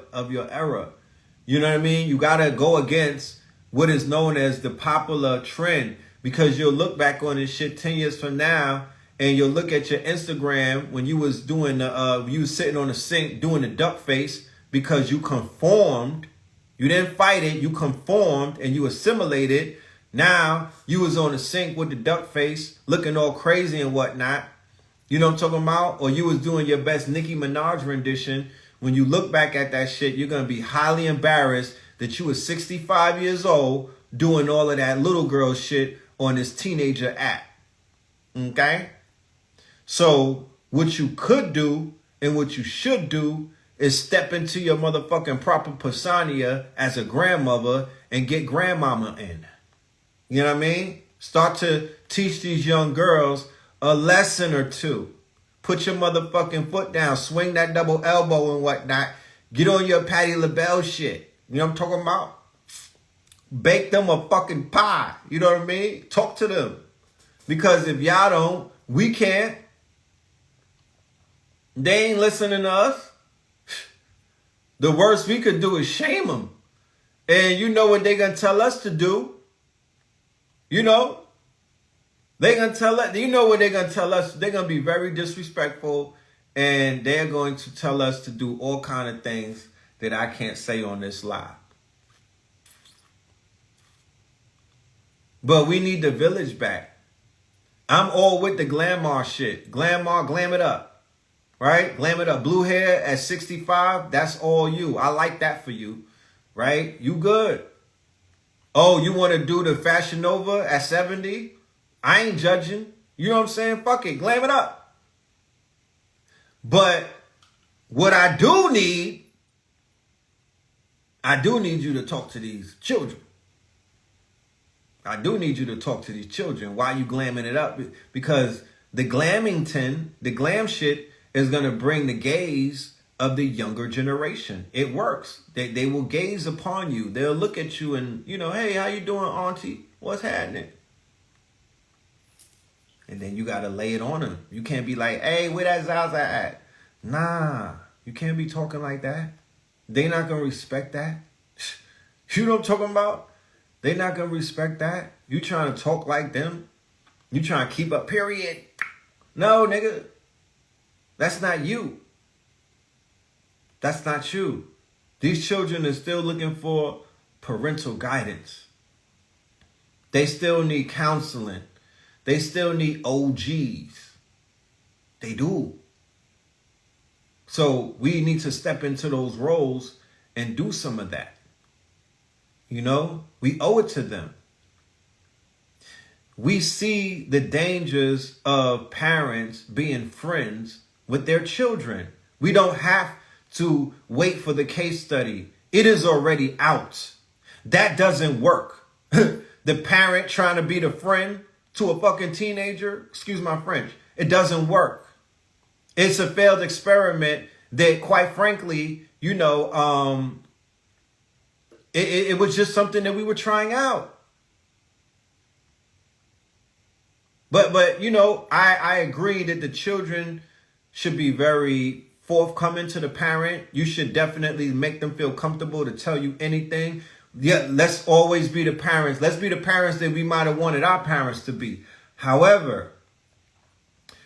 [SPEAKER 1] era. You know what I mean? You gotta go against what is known as the popular trend, because you'll look back on this shit 10 years from now, and you'll look at your Instagram when you was doing you was sitting on the sink doing the duck face because you conformed. You didn't fight it, you conformed and you assimilated. Now you was on the sink with the duck face, looking all crazy and whatnot. You know what I'm talking about? Or you was doing your best Nicki Minaj rendition. When you look back at that shit, you're going to be highly embarrassed that you was 65 years old doing all of that little girl shit on this teenager app. Okay? So what you could do and what you should do is step into your motherfucking proper persona as a grandmother and get grandmama in. You know what I mean? Start to teach these young girls a lesson or two. Put your motherfucking foot down. Swing that double elbow and whatnot. Get on your Patti LaBelle shit. You know what I'm talking about? Bake them a fucking pie. You know what I mean? Talk to them. Because if y'all don't, we can't. They ain't listening to us. The worst we could do is shame them. And you know what they gonna tell us to do. You know, they gonna tell us, you know what they're gonna tell us? They're gonna be very disrespectful, and they're going to tell us to do all kind of things that I can't say on this live. But we need the village back. I'm all with the glamour shit. Glamour, glam it up. Right? Glam it up. Blue hair at 65, that's all you. I like that for you. Right? You good. Oh, you want to do the Fashion Nova at 70? I ain't judging. You know what I'm saying? Fuck it. Glam it up. But what I do need you to talk to these children. I do need you to talk to these children. Why you glamming it up? Because the glam shit is going to bring the gaze of the younger generation. It works. They will gaze upon you. They'll look at you and, you know, hey, how you doing, auntie? What's happening? And then you got to lay it on them. You can't be like, hey, where that Zaza at? Nah, you can't be talking like that. They not going to respect that. You know what I'm talking about? They not going to respect that. You trying to talk like them? You trying to keep up, period? No, nigga. That's not you. That's not you. These children are still looking for parental guidance. They still need counseling. They still need OGs. They do. So we need to step into those roles and do some of that. You know, we owe it to them. We see the dangers of parents being friends with their children. We don't have to wait for the case study. It is already out. That doesn't work. The parent trying to be the friend to a fucking teenager, excuse my French, it doesn't work. It's a failed experiment that, quite frankly, you know, it was just something that we were trying out. But you know, I agree that the children should be very forthcoming to the parent. You should definitely make them feel comfortable to tell you anything. Yeah, let's always be the parents. Let's be the parents that we might have wanted our parents to be. However,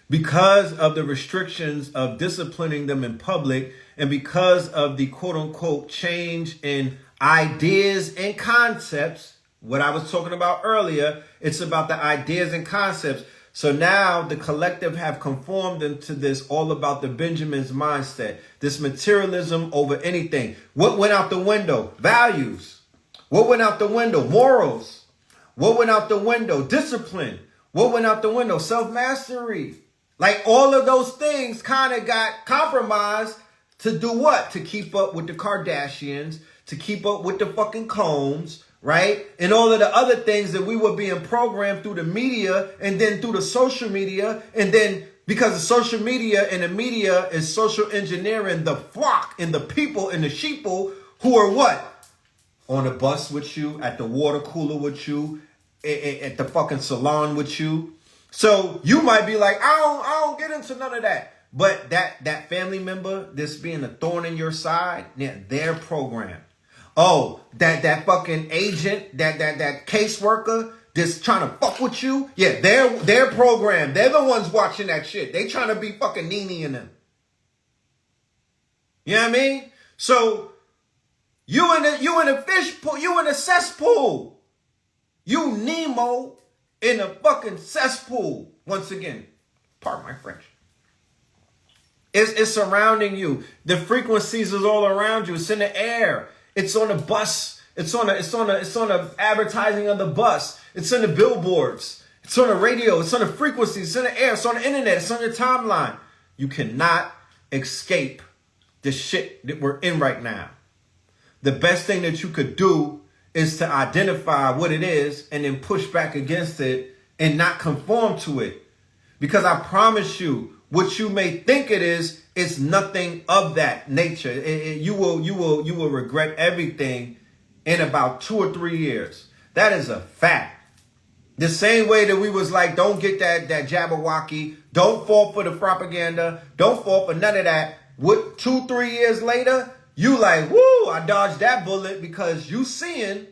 [SPEAKER 1] because of the restrictions of disciplining them in public, and because of the quote unquote change in ideas and concepts, what I was talking about earlier, it's about the ideas and concepts. So now the collective have conformed into this all about the Benjamin's mindset, this materialism over anything. What went out the window? Values. What went out the window? Morals. What went out the window? Discipline. What went out the window? Self-mastery. Like all of those things kind of got compromised to do what? To keep up with the Kardashians, to keep up with the fucking Combs, right? And all of the other things that we were being programmed through the media and then through the social media. And then because of social media and the media is social engineering the flock and the people and the sheeple who are what? On the bus with you, at the water cooler with you, at the fucking salon with you. So you might be like, I don't get into none of that. But that family member that's being a thorn in your side, yeah, they're programmed. Oh, that fucking agent, that caseworker that's trying to fuck with you, yeah, they're programmed. They're the ones watching that shit. They trying to be fucking Nene in them. You know what I mean? So you in a fish pool, you in a cesspool. You Nemo in a fucking cesspool. Once again, pardon my French. It's surrounding you. The frequencies is all around you. It's in the air. It's on the bus. It's on the advertising of the bus. It's on the billboards. It's on the radio. It's on the frequencies. It's in the air. It's on the internet. It's on your timeline. You cannot escape the shit that we're in right now. The best thing that you could do is to identify what it is and then push back against it and not conform to it. Because I promise you, what you may think it is nothing of that nature. You will regret everything in about 2 or 3 years. That is a fact. The same way that we was like, don't get that Jabberwocky, don't fall for the propaganda, don't fall for none of that. What, 2, 3 years later, you like, woo, I dodged that bullet because you seeing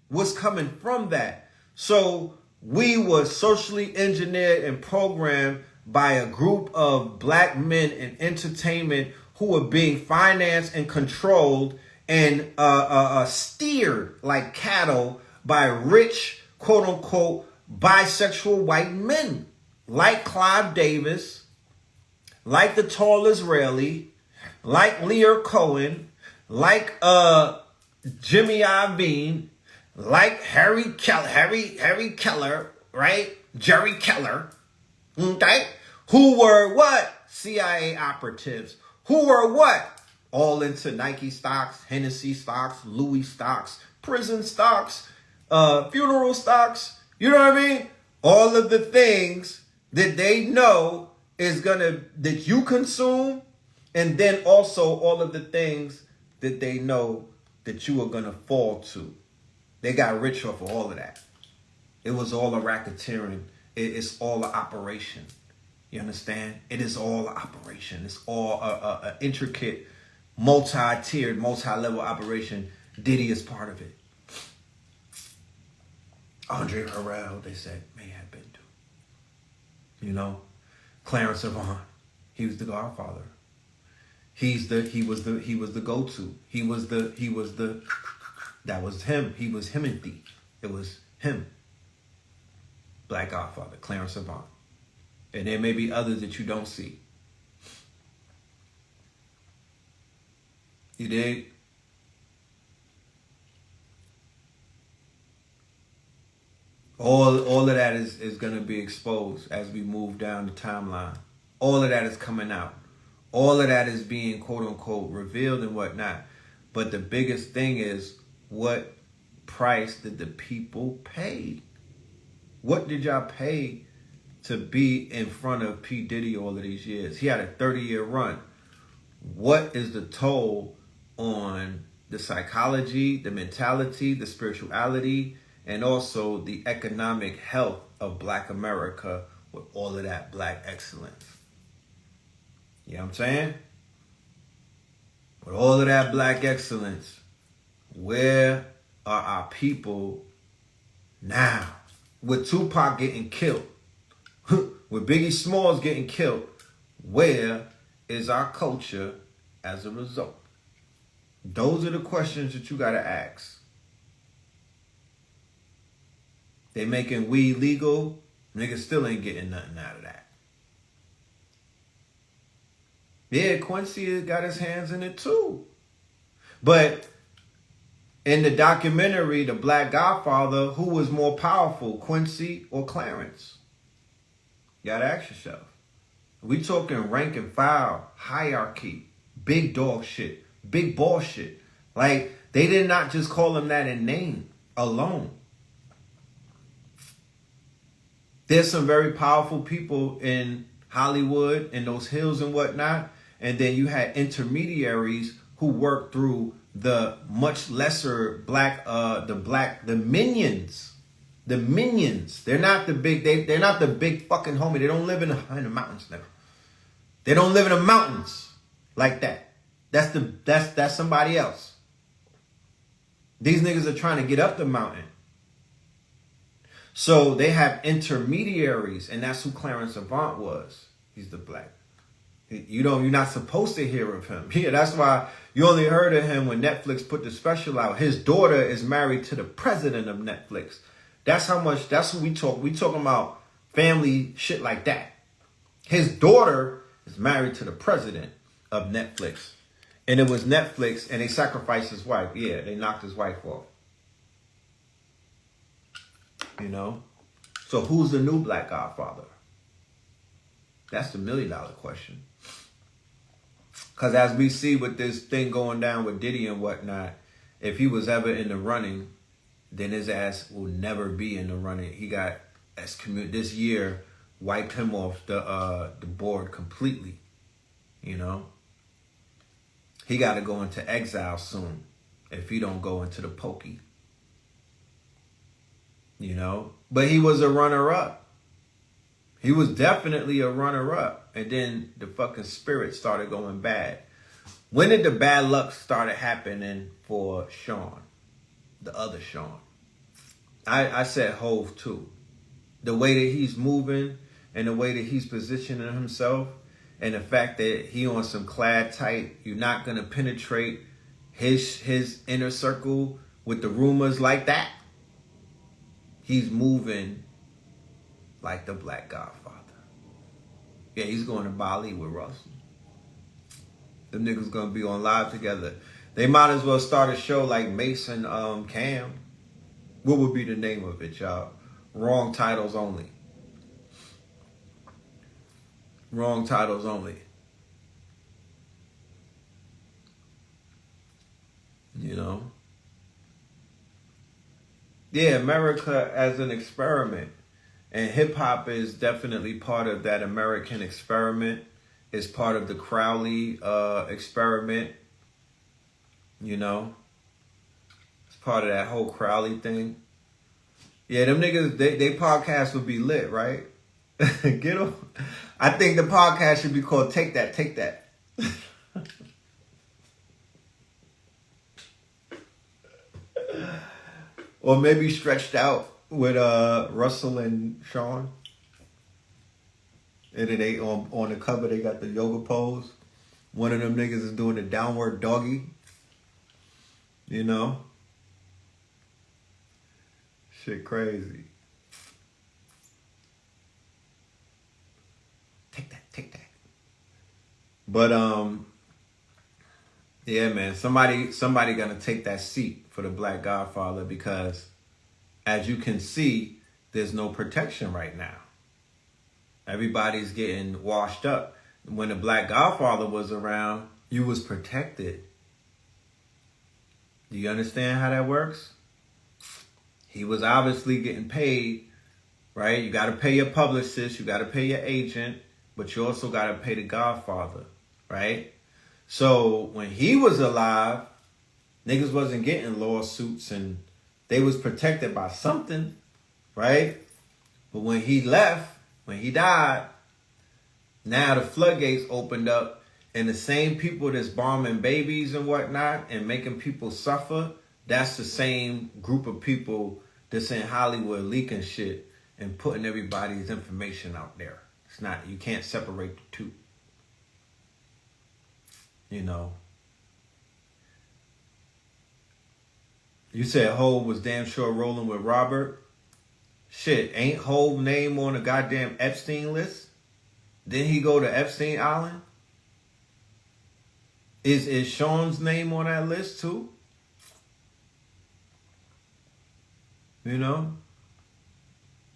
[SPEAKER 1] what's coming from that. So we were socially engineered and programmed by a group of black men in entertainment who were being financed and controlled and steered like cattle by rich, quote unquote, bisexual white men like Clive Davis, like the tall Israeli, like Lear Cohen, like Jimmy Iovine, like Harry Keller, right? Jerry Keller, okay? Who were what? CIA operatives. Who were what? All into Nike stocks, Hennessy stocks, Louis stocks, prison stocks, funeral stocks. You know what I mean? All of the things that they know is that you consume, and then also all of the things that they know that you are gonna fall to. They got rich off of all of that. It was all a racketeering. It's all an operation. You understand? It is all an operation. It's all a intricate, multi-tiered, multi-level operation. Diddy is part of it. Andre Harrell, they said, may have been too. You know, Clarence Avant, he was the Godfather. He was the go-to. He was the. That was him. He was Himothy. It was him. Black Godfather, Clarence Avant. And there may be others that you don't see. You dig? All of that is going to be exposed as we move down the timeline. All of that is coming out. All of that is being, quote unquote, revealed and whatnot. But the biggest thing is, what price did the people pay? What did y'all pay to be in front of P. Diddy all of these years? He had a 30-year run. What is the toll on the psychology, the mentality, the spirituality, and also the economic health of Black America with all of that Black excellence? You know what I'm saying? With all of that Black excellence, where are our people now? With Tupac getting killed, with Biggie Smalls getting killed, where is our culture as a result? Those are the questions that you got to ask. They making weed legal, niggas still ain't getting nothing out of that. Yeah, Quincy got his hands in it too. But in the documentary, The Black Godfather, who was more powerful, Quincy or Clarence? You gotta ask yourself. We talking rank and file, hierarchy, big dog shit, big ball shit. Like, they did not just call him that in name alone. There's some very powerful people in Hollywood, in those hills and whatnot. And then you had intermediaries who worked through the much lesser the minions. The minions. They're not the big, they're not the big fucking homie. They don't live in the mountains, nigga. They don't live in the mountains like that. That's somebody else. These niggas are trying to get up the mountain. So they have intermediaries, and that's who Clarence Avant was. He's the Black. You're not supposed to hear of him. Yeah, that's why you only heard of him when Netflix put the special out. His daughter is married to the president of Netflix. That's who we talk. We talking about family shit like that. His daughter is married to the president of Netflix. And it was Netflix, and they sacrificed his wife. Yeah, they knocked his wife off. You know? So who's the new Black Godfather? That's the $1 million question. Because as we see with this thing going down with Diddy and whatnot, if he was ever in the running, then his ass will never be in the running. He got this year wiped him off the board completely. You know, he got to go into exile soon if he don't go into the pokey. You know, but he was a runner-up. He was definitely a runner-up, and then the fucking spirit started going bad. When did the bad luck started happening for Sean, the other Sean? I said Hove too. The way that he's moving and the way that he's positioning himself, and the fact that he on some clad tight, you're not gonna penetrate his inner circle with the rumors like that. He's moving like the Black Godfather. Yeah, he's going to Bali with Russell. Them niggas gonna be on live together. They might as well start a show like Mason Cam. What would be the name of it, y'all? Wrong titles only. Wrong titles only. You know? Yeah, America as an experiment. And hip-hop is definitely part of that American experiment. It's part of the Crowley experiment. You know? It's part of that whole Crowley thing. Yeah, them niggas, they podcast would be lit, right? Get them. I think the podcast should be called Take That, Take That. Or maybe stretched out with Russell and Sean. And then they on the cover they got the yoga pose. One of them niggas is doing the downward doggy. You know? Shit crazy. Take that, take that. But yeah, man, somebody gonna take that seat for the Black Godfather, because as you can see, there's no protection right now. Everybody's getting washed up. When the Black Godfather was around, you was protected. Do you understand how that works? He was obviously getting paid, right? You got to pay your publicist, you got to pay your agent, but you also got to pay the Godfather, right? So when he was alive, niggas wasn't getting lawsuits and they was protected by something, right? But when he left, when he died, now the floodgates opened up, and the same people that's bombing babies and whatnot and making people suffer, that's the same group of people that's in Hollywood leaking shit and putting everybody's information out there. It's not, you can't separate the two. You know. You said Hov was damn sure rolling with Robert. Shit, ain't Hov name on the goddamn Epstein list? Didn't he go to Epstein Island? Is Sean's name on that list too? You know?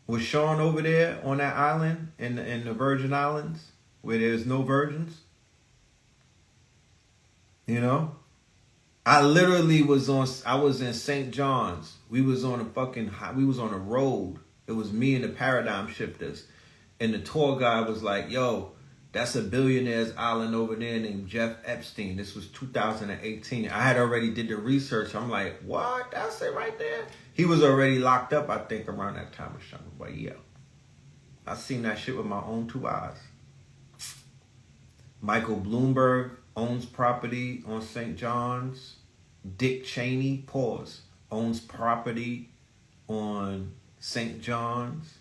[SPEAKER 1] Was Sean over there on that island in the Virgin Islands where there's no virgins? You know? I literally I was in St. John's. We was on a road. It was me and the Paradigm Shifters. And the tour guide was like, yo, that's a billionaire's island over there named Jeff Epstein. This was 2018. I had already did the research. I'm like, what? That's it right there? He was already locked up, I think, around that time or something. But yeah, I seen that shit with my own two eyes. Michael Bloomberg owns property on St. John's. Dick Cheney, owns property on St. John's.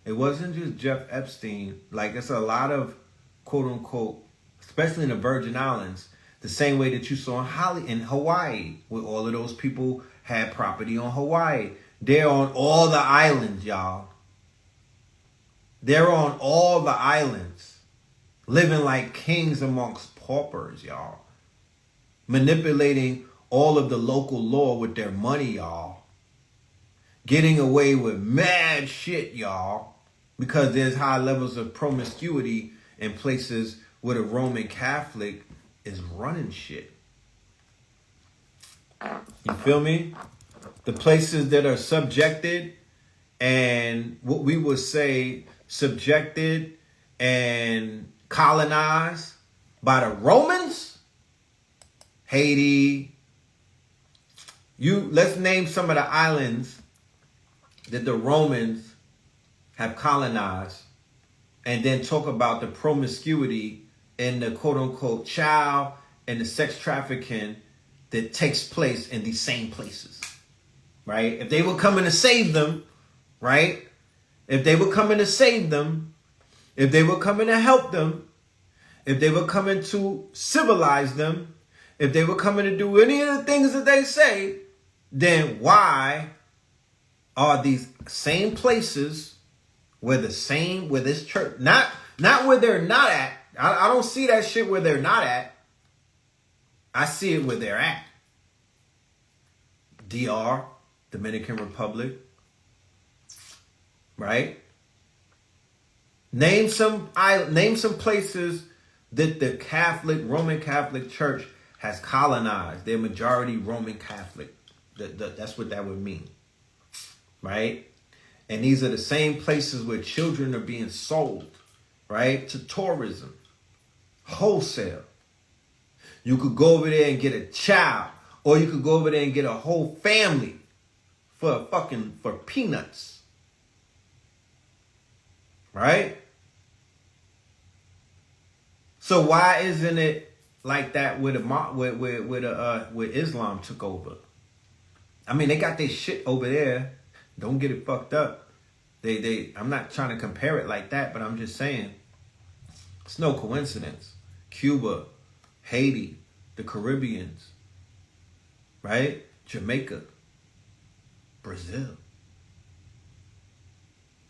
[SPEAKER 1] It wasn't just Jeff Epstein. Like, it's a lot of quote unquote, especially in the Virgin Islands, the same way that you saw in Hawaii, where all of those people had property on Hawaii. They're on all the islands, y'all. They're on all the islands, living like kings amongst paupers, y'all. Manipulating all of the local law with their money, y'all. Getting away with mad shit, y'all. Because there's high levels of promiscuity in places where the Roman Catholic is running shit. You feel me? The places that are subjected and what we would say subjected and colonized by the Romans. Haiti. Let's name some of the islands that the Romans have colonized, and then talk about the promiscuity and the quote unquote child and the sex trafficking that takes place in these same places. Right? If they were coming to save them, right? If they were coming to save them, if they were coming to help them, if they were coming to civilize them, if they were coming to do any of the things that they say, then why are these same places where this church, not where they're not at. I don't see that shit where they're not at. I see it where they're at. DR, Dominican Republic, right? Name some places that the Roman Catholic Church has colonized. They're majority Roman Catholic. That's what that would mean, right? And these are the same places where children are being sold, right, to tourism, wholesale. You could go over there and get a child, or you could go over there and get a whole family for peanuts, right? So why isn't it like that with Islam took over? I mean, they got their shit over there. Don't get it fucked up. I'm not trying to compare it like that, but I'm just saying it's no coincidence. Cuba, Haiti, the Caribbeans, right? Jamaica, Brazil.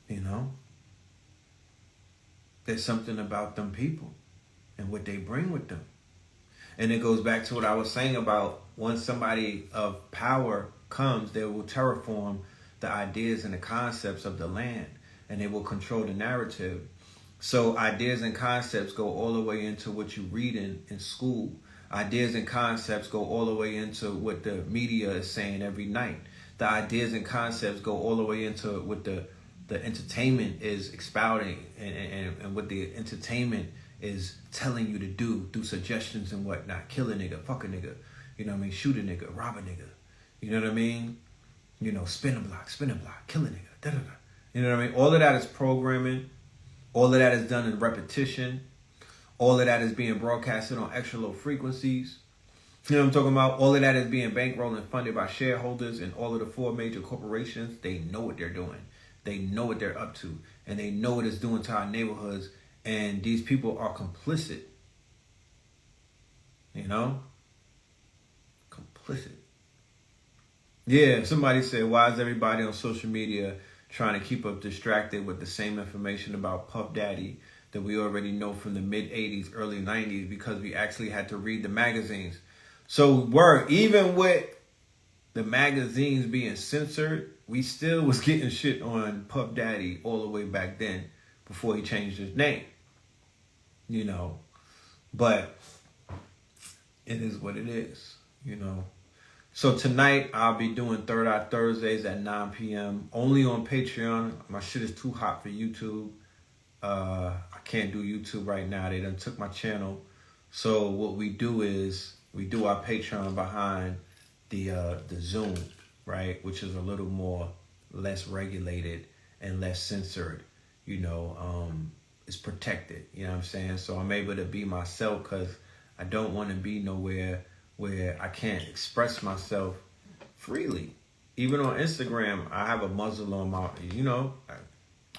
[SPEAKER 1] You know? There's something about them people and what they bring with them. And it goes back to what I was saying about once somebody of power comes, they will terraform the ideas and the concepts of the land, and they will control the narrative. So ideas and concepts go all the way into what you read in school. Ideas and concepts go all the way into what the media is saying every night. The ideas and concepts go all the way into what the entertainment is expounding and what the entertainment is telling you to do through suggestions and whatnot. Kill a nigga, fuck a nigga, you know what I mean? Shoot a nigga, rob a nigga, you know what I mean? You know, spin a block, kill a nigga, da-da-da. You know what I mean? All of that is programming. All of that is done in repetition. All of that is being broadcasted on extra low frequencies. You know what I'm talking about? All of that is being bankrolled and funded by shareholders and all of the 4 major corporations. They know what they're doing. They know what they're up to. And they know what it's doing to our neighborhoods. And these people are complicit. You know? Complicit. Yeah, somebody said, why is everybody on social media trying to keep us distracted with the same information about Puff Daddy that we already know from the mid-'80s, early 90s, because we actually had to read the magazines. So even with the magazines being censored, we still was getting shit on Puff Daddy all the way back then before he changed his name. You know, but it is what it is, you know. So tonight I'll be doing Third Eye Thursdays at 9 p.m. only on Patreon. My shit is too hot for YouTube. I can't do YouTube right now. They done took my channel. So what we do is we do our Patreon behind the Zoom, right? Which is a little more less regulated and less censored, you know. It's protected, you know what I'm saying? So I'm able to be myself because I don't want to be nowhere where I can't express myself freely. Even on Instagram, I have a muzzle on my, you know,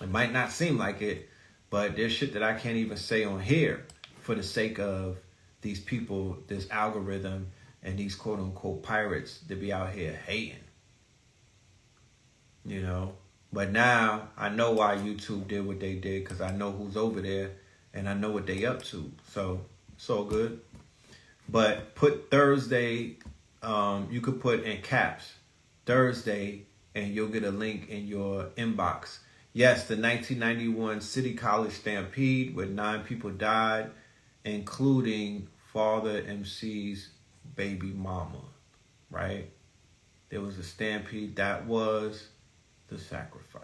[SPEAKER 1] it might not seem like it, but there's shit that I can't even say on here for the sake of these people, this algorithm, and these quote unquote pirates that be out here hating. You know? But now I know why YouTube did what they did because I know who's over there and I know what they up to. So it's all good. But put Thursday, you could put in caps Thursday and you'll get a link in your inbox. Yes, the 1991 City College Stampede where 9 people died, including Father MC's baby mama. right? There was a stampede. That was the sacrifice.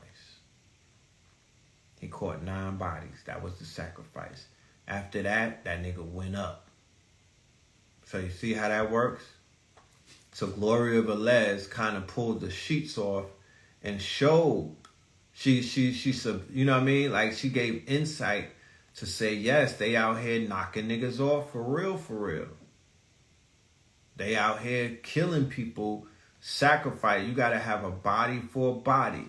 [SPEAKER 1] He caught 9 bodies. That was the sacrifice. After that, that nigga went up. So you see how that works? So Gloria Velez kind of pulled the sheets off and showed. She you know what I mean? Like, she gave insight to say, yes, they out here knocking niggas off for real, for real. They out here killing people, sacrifice. You got to have a body for a body.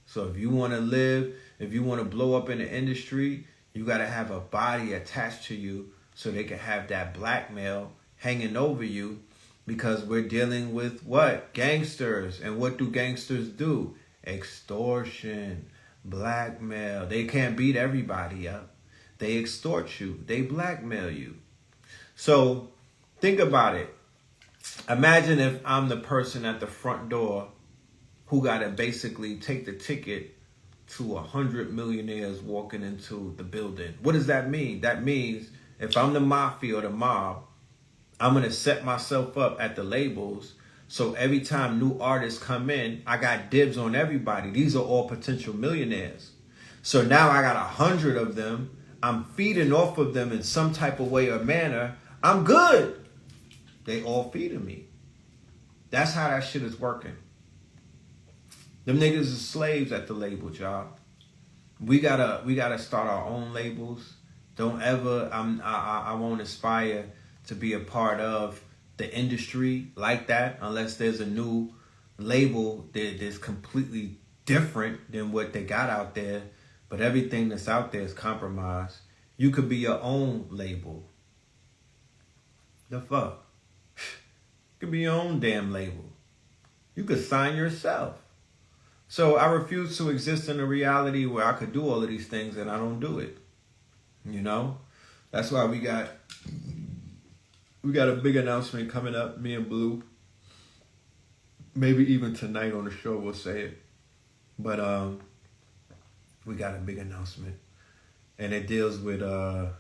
[SPEAKER 1] So if you want to live, if you want to blow up in the industry, you got to have a body attached to you so they can have that blackmail hanging over you, because we're dealing with what? Gangsters. And what do gangsters do? Extortion, blackmail. They can't beat everybody up. They extort you. They blackmail you. So think about it. Imagine if I'm the person at the front door who got to basically take the ticket to 100 millionaires walking into the building. What does that mean? That means if I'm the mafia or the mob, I'm going to set myself up at the labels. So every time new artists come in, I got dibs on everybody. These are all potential millionaires. So now I got 100 of them. I'm feeding off of them in some type of way or manner. I'm good. They all feeding me. That's how that shit is working. Them niggas is slaves at the label, y'all. We gotta start our own labels. Don't ever. I won't aspire to be a part of the industry like that unless there's a new label that's completely different than what they got out there. But everything that's out there is compromised. You could be your own label. The fuck? You could be your own damn label. You could sign yourself. So I refuse to exist in a reality where I could do all of these things and I don't do it. You know? That's why we got a big announcement coming up, me and Blue. Maybe even tonight on the show we'll say it. But we got a big announcement. And it deals with the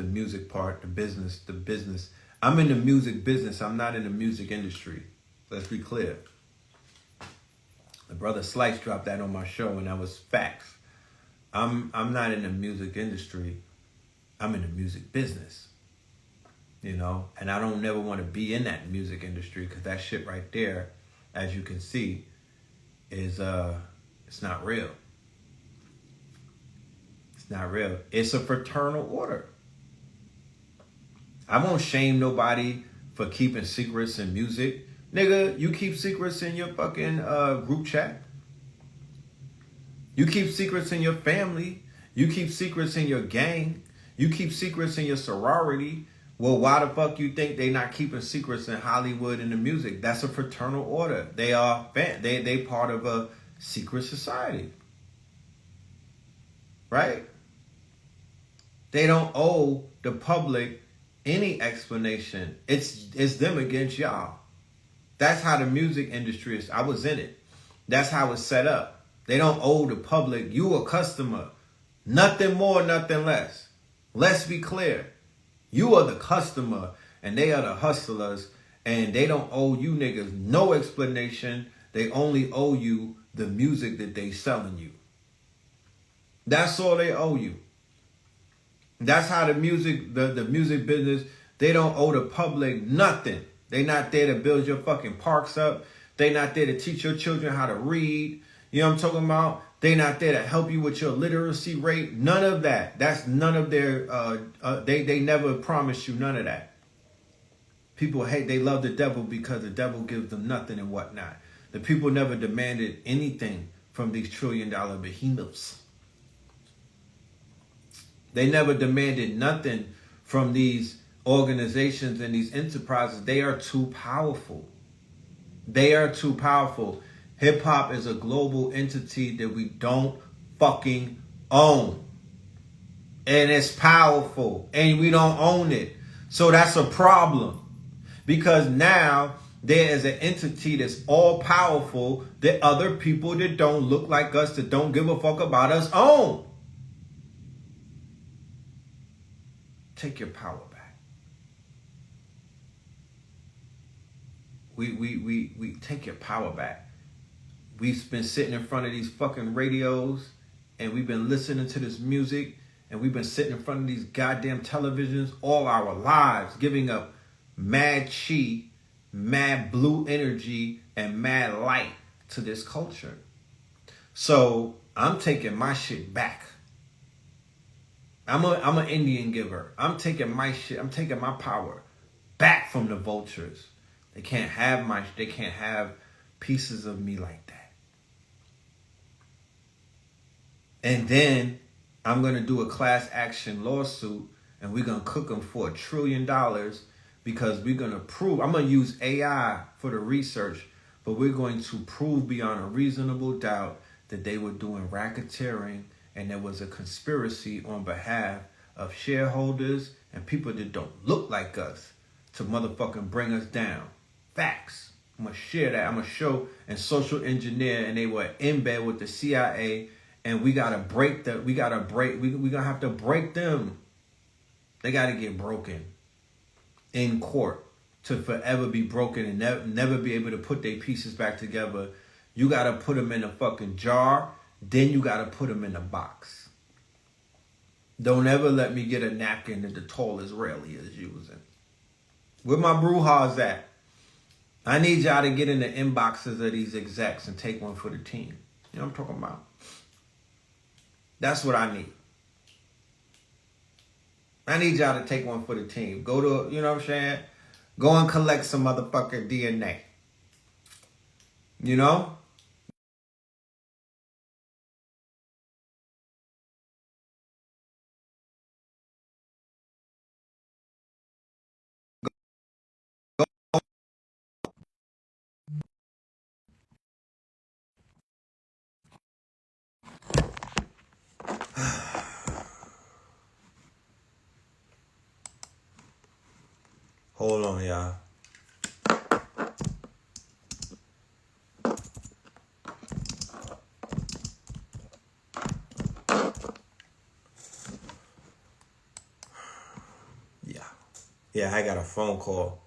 [SPEAKER 1] music part, the business. I'm in the music business. I'm not in the music industry. Let's be clear. The brother Slice dropped that on my show, and that was facts. I'm not in the music industry. I'm in the music business. You know, and I don't never want to be in that music industry, because that shit right there, as you can see, is it's not real. It's not real. It's a fraternal order. I won't shame nobody for keeping secrets in music. Nigga, you keep secrets in your fucking group chat. You keep secrets in your family. You keep secrets in your gang. You keep secrets in your sorority. Well, why the fuck you think they not keeping secrets in Hollywood and the music? That's a fraternal order. They are they part of a secret society. Right? They don't owe the public any explanation. It's them against y'all. That's how the music industry is. I was in it. That's how it's set up. They don't owe the public. You a customer. Nothing more, nothing less. Let's be clear. You are the customer and they are the hustlers, and they don't owe you niggas no explanation. They only owe you the music that they selling you. That's all they owe you. That's how the music business, they don't owe the public nothing. They not there to build your fucking parks up. They not there to teach your children how to read. You know what I'm talking about? They not there to help you with your literacy rate. None of that. That's none of their, they never promised you none of that. People they love the devil because the devil gives them nothing and whatnot. The people never demanded anything from these $1 trillion behemoths. They never demanded nothing from these organizations and these enterprises. They are too powerful. They are too powerful. Hip hop is a global entity that we don't fucking own. And it's powerful. And we don't own it. So that's a problem. Because now there is an entity that's all powerful that other people that don't look like us, that don't give a fuck about us, own. Take your power back. We take your power back. We've been sitting in front of these fucking radios and we've been listening to this music and we've been sitting in front of these goddamn televisions all our lives, giving up mad chi, mad blue energy, and mad light to this culture. So I'm taking my shit back. I'm an Indian giver. I'm taking my shit. I'm taking my power back from the vultures. They can't have pieces of me like that. And then I'm going to do a class action lawsuit and we're going to cook them for $1 trillion because we're going to prove, I'm going to use AI for the research, but we're going to prove beyond a reasonable doubt that they were doing racketeering and there was a conspiracy on behalf of shareholders and people that don't look like us to motherfucking bring us down. Facts. I'm going to share that. I'm going to show and social engineer, and they were in bed with the CIA, and we got to break we're going to have to break them. They got to get broken in court to forever be broken and never be able to put their pieces back together. You got to put them in a fucking jar. Then you got to put them in a box. Don't ever let me get a napkin that the tall Israeli is using. Where my brujas at? I need y'all to get in the inboxes of these execs and take one for the team. You know what I'm talking about? That's what I need. I need y'all to take one for the team. Go to, you know what I'm saying? Go and collect some motherfucking DNA. You know? Hold on, y'all. Yeah, I got a phone call.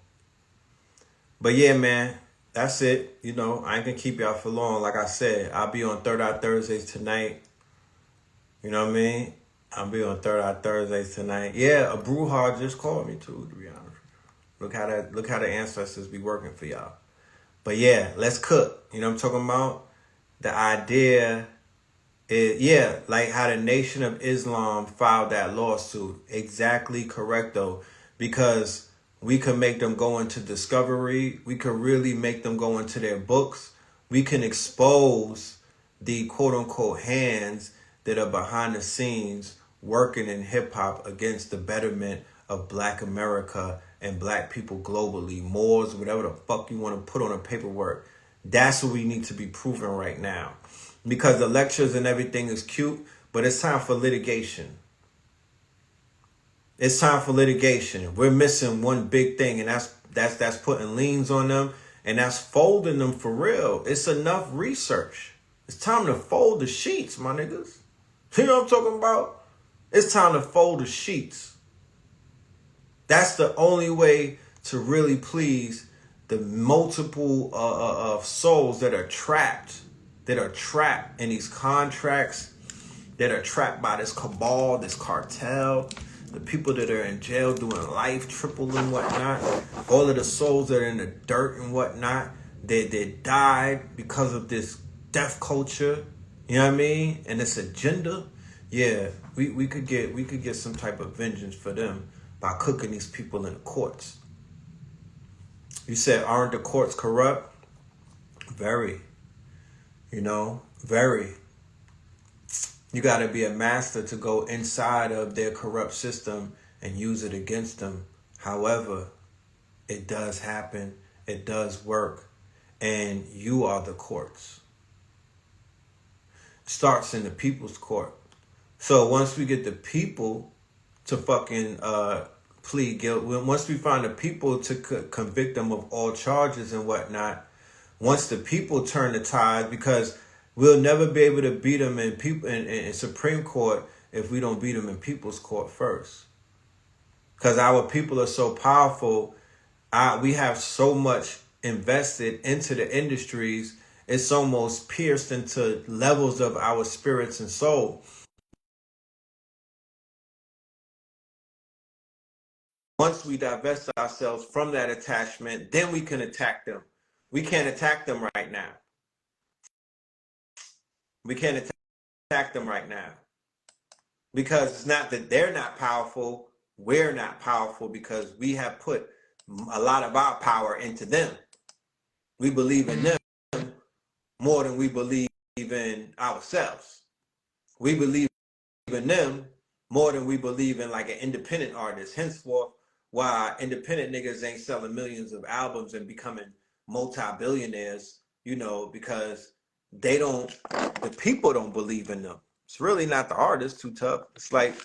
[SPEAKER 1] But yeah, man, that's it. You know, I ain't gonna keep y'all for long. Like I said, I'll be on Third Eye Thursdays tonight. You know what I mean? I'll be on Third Eye Thursdays tonight. Yeah, a Bruja just called me too, to be honest. Look how the ancestors be working for y'all. But yeah, let's cook. You know what I'm talking about? The idea is, yeah, like how the Nation of Islam filed that lawsuit. Exactly correct, though. Because we could make them go into discovery. We could really make them go into their books. We can expose the quote-unquote hands that are behind the scenes working in hip-hop against the betterment of Black America and Black people globally. Moors, whatever the fuck you want to put on a paperwork. That's what we need to be proving right now. Because the lectures and everything is cute, but it's time for litigation. It's time for litigation. We're missing one big thing, and that's putting liens on them, and that's folding them for real. It's enough research. It's time to fold the sheets, my niggas. You know what I'm talking about? It's time to fold the sheets. That's the only way to really please the multiple of souls that are trapped in these contracts, that are trapped by this cabal, this cartel, the people that are in jail doing life, triple and whatnot, all of the souls that are in the dirt and whatnot, that died because of this death culture, you know what I mean? And this agenda. Yeah, we could get some type of vengeance for them by cooking these people in the courts. You said, aren't the courts corrupt? Very. You know, very. You got to be a master to go inside of their corrupt system and use it against them. However, it does happen. It does work. And you are the courts. It starts in the people's court. So once we get the people to fucking plead guilt, once we find the people to convict them of all charges and whatnot, once the people turn the tide, because we'll never be able to beat them in Supreme Court if we don't beat them in people's court first. Because our people are so powerful. We have so much invested into the industries, it's almost pierced into levels of our spirits and soul. Once we divest ourselves from that attachment, then we can attack them. We can't attack them right now. We can't attack them right now. Because it's not that they're not powerful, we're not powerful because we have put a lot of our power into them. We believe in them more than we believe in ourselves. We believe in them more than we believe in like an independent artist. Henceforth, why independent niggas ain't selling millions of albums and becoming multi-billionaires, you know, because the people don't believe in them. It's really not the artist too tough. It's like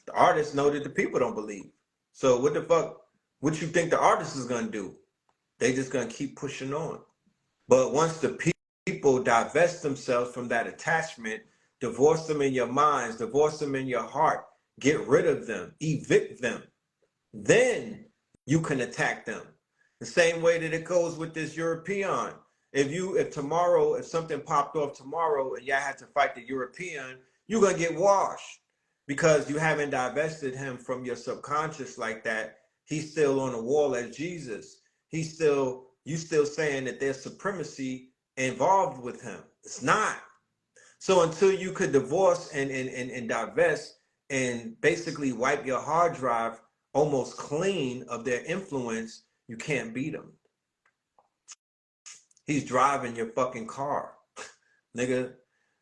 [SPEAKER 1] the artists know that the people don't believe. So what the fuck, what you think the artist is gonna do? They just gonna keep pushing on. But once the people divest themselves from that attachment, divorce them in your minds, divorce them in your heart, get rid of them, evict them, then you can attack them. The same way that it goes with this European. If something popped off tomorrow and y'all had to fight the European, you're gonna get washed because you haven't divested him from your subconscious like that. He's still on the wall as Jesus. You still saying that there's supremacy involved with him. It's not. So until you could divorce and divest and basically wipe your hard drive almost clean of their influence, you can't beat him. He's driving your fucking car. Nigga,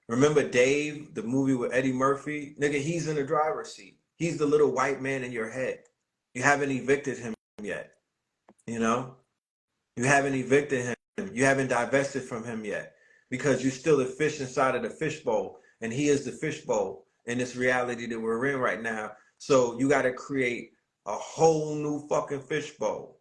[SPEAKER 1] remember Dave, the movie with Eddie Murphy? Nigga, he's in the driver's seat. He's the little white man in your head. You haven't evicted him yet. You know? You haven't evicted him. You haven't divested from him yet because you're still a fish inside of the fishbowl, and he is the fishbowl in this reality that we're in right now. So you got to create a whole new fucking fishbowl.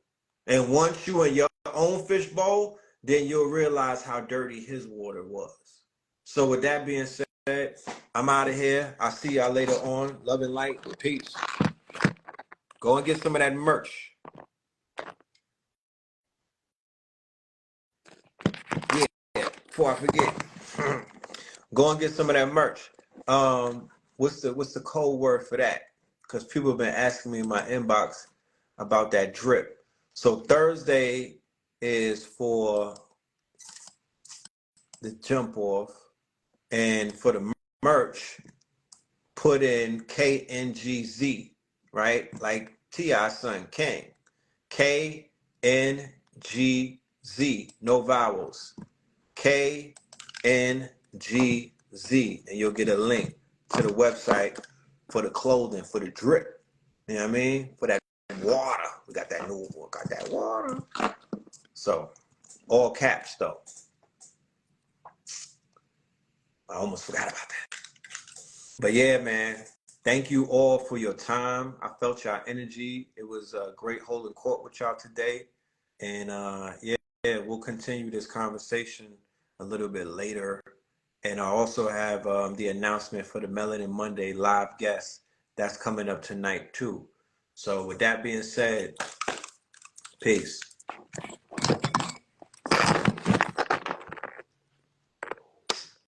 [SPEAKER 1] And once you in your own fishbowl, then you'll realize how dirty his water was. So with that being said, I'm out of here. I'll see y'all later on. Love and light. Peace. Go and get some of that merch. Yeah, before I forget. Go and get some of that merch. What's the code word for that? Because people have been asking me in my inbox about that drip. So Thursday is for the jump off, and for the merch, put in KNGZ, right? Like T.I. son King. KNGZ, no vowels. KNGZ, and you'll get a link to the website for the clothing, for the drip. You know what I mean? For that water. We got that new one, got that water. So, all caps though. I almost forgot about that. But yeah, man, thank you all for your time. I felt y'all energy. It was great holding court with y'all today. And yeah, we'll continue this conversation a little bit later. And I also have the announcement for the Melanin Monday live guest that's coming up tonight too. So with that being said, peace.